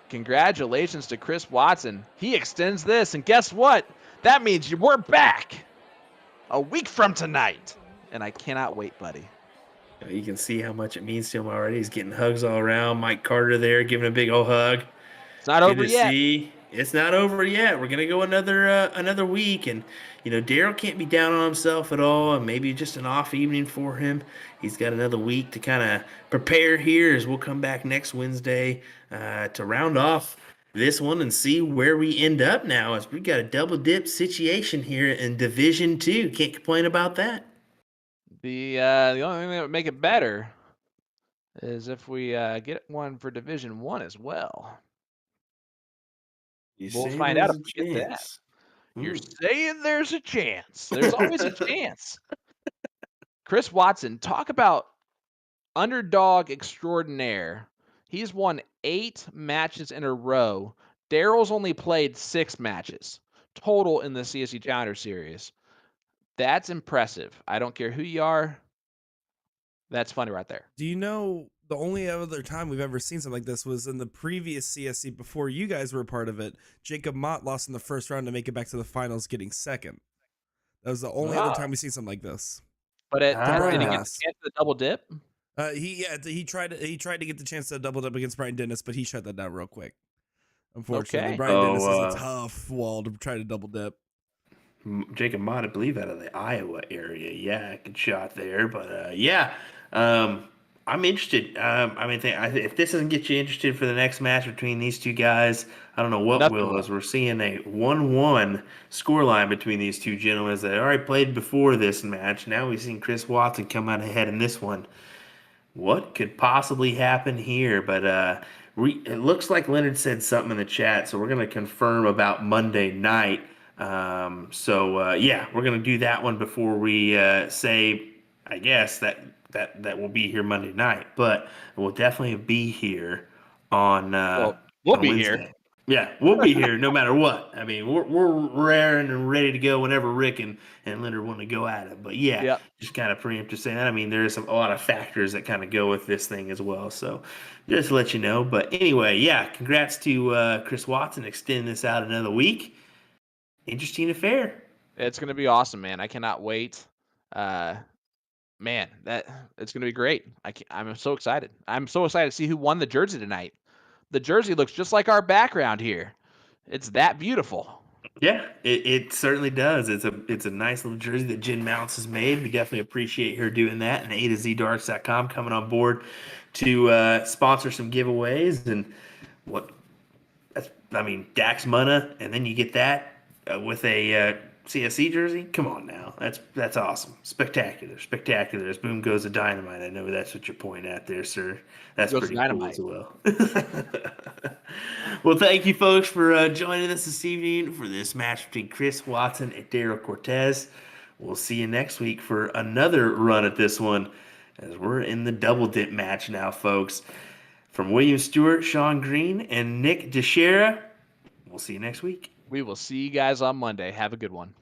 Congratulations to Chris Watson. He extends this, and guess what? That means we're back a week from tonight. And I cannot wait, buddy. You can see how much it means to him already. He's getting hugs all around. Mike Carter there giving a big old hug. It's not over yet. It's not over yet. We're gonna go another week, and Daryl can't be down on himself at all. And maybe just an off evening for him. He's got another week to kind of prepare here. As we'll come back next Wednesday to round off this one and see where we end up now. As we got a double dip situation here in Division 2. Can't complain about that. The only thing that would make it better is if we get one for Division 1 as well. We'll find out if we get that. You're Ooh. saying there's a chance. There's always a chance. Chris Watson, talk about underdog extraordinaire. He's won 8 matches in a row. Daryl's only played 6 matches total in the CSC Challenger Series. That's impressive. I don't care who you are. That's funny right there. Do you know the only other time we've ever seen something like this was in the previous CSC before you guys were a part of it? Jacob Mott lost in the first round to make it back to the finals, getting second. That was the only other time we've seen something like this. But Brian did he get the Dennis. chance to double dip? He tried to get the chance to double dip against Brian Dennis, but he shut that down real quick. Unfortunately, Okay. Brian Dennis is a tough wall to try to double dip. Jacob Mott, I believe, out of the Iowa area. Yeah, good shot there. But I'm interested. If this doesn't get you interested for the next match between these two guys, I don't know what Nothing will. will. As we're seeing a 1-1 scoreline between these two gentlemen that already played before this match. Now we've seen Chris Watson come out ahead in this one. What could possibly happen here? But it looks like Leonard said something in the chat, so we're going to confirm about Monday night. We're going to do that one before we say, I guess, that will be here Monday night. But we'll definitely be here on We'll on be Wednesday. here. Yeah, we'll be here no matter what. I mean, we're raring and ready to go whenever Rick and Leonard want to go at it. But yeah, Yep. just kind of preemptive saying that. I mean, there's a lot of factors that kind of go with this thing as well. So just to let you know. But anyway, yeah, congrats to Chris Watson extending this out another week. Interesting affair. It's going to be awesome, man. I cannot wait. Man, it's going to be great. I'm so excited. I'm so excited to see who won the jersey tonight. The jersey looks just like our background here. It's that beautiful. Yeah, it certainly does. It's a nice little jersey that Jen Mounts has made. We definitely appreciate her doing that. And A2ZDarts.com coming on board to sponsor some giveaways. And Dax Munna, and then you get that with a CSC jersey. Come on now, that's awesome, spectacular. As boom goes the dynamite. I know that's what you're pointing at there, sir. That's Goes pretty dynamite. cool as well. Well, thank you, folks, for joining us this evening for this match between Chris Watson and Daryl Cortez. We'll see you next week for another run at this one, as we're in the double dip match now, folks. From William Stewart, Sean Green, and Nick DeShera, we'll see you next week. We will see you guys on Monday. Have a good one.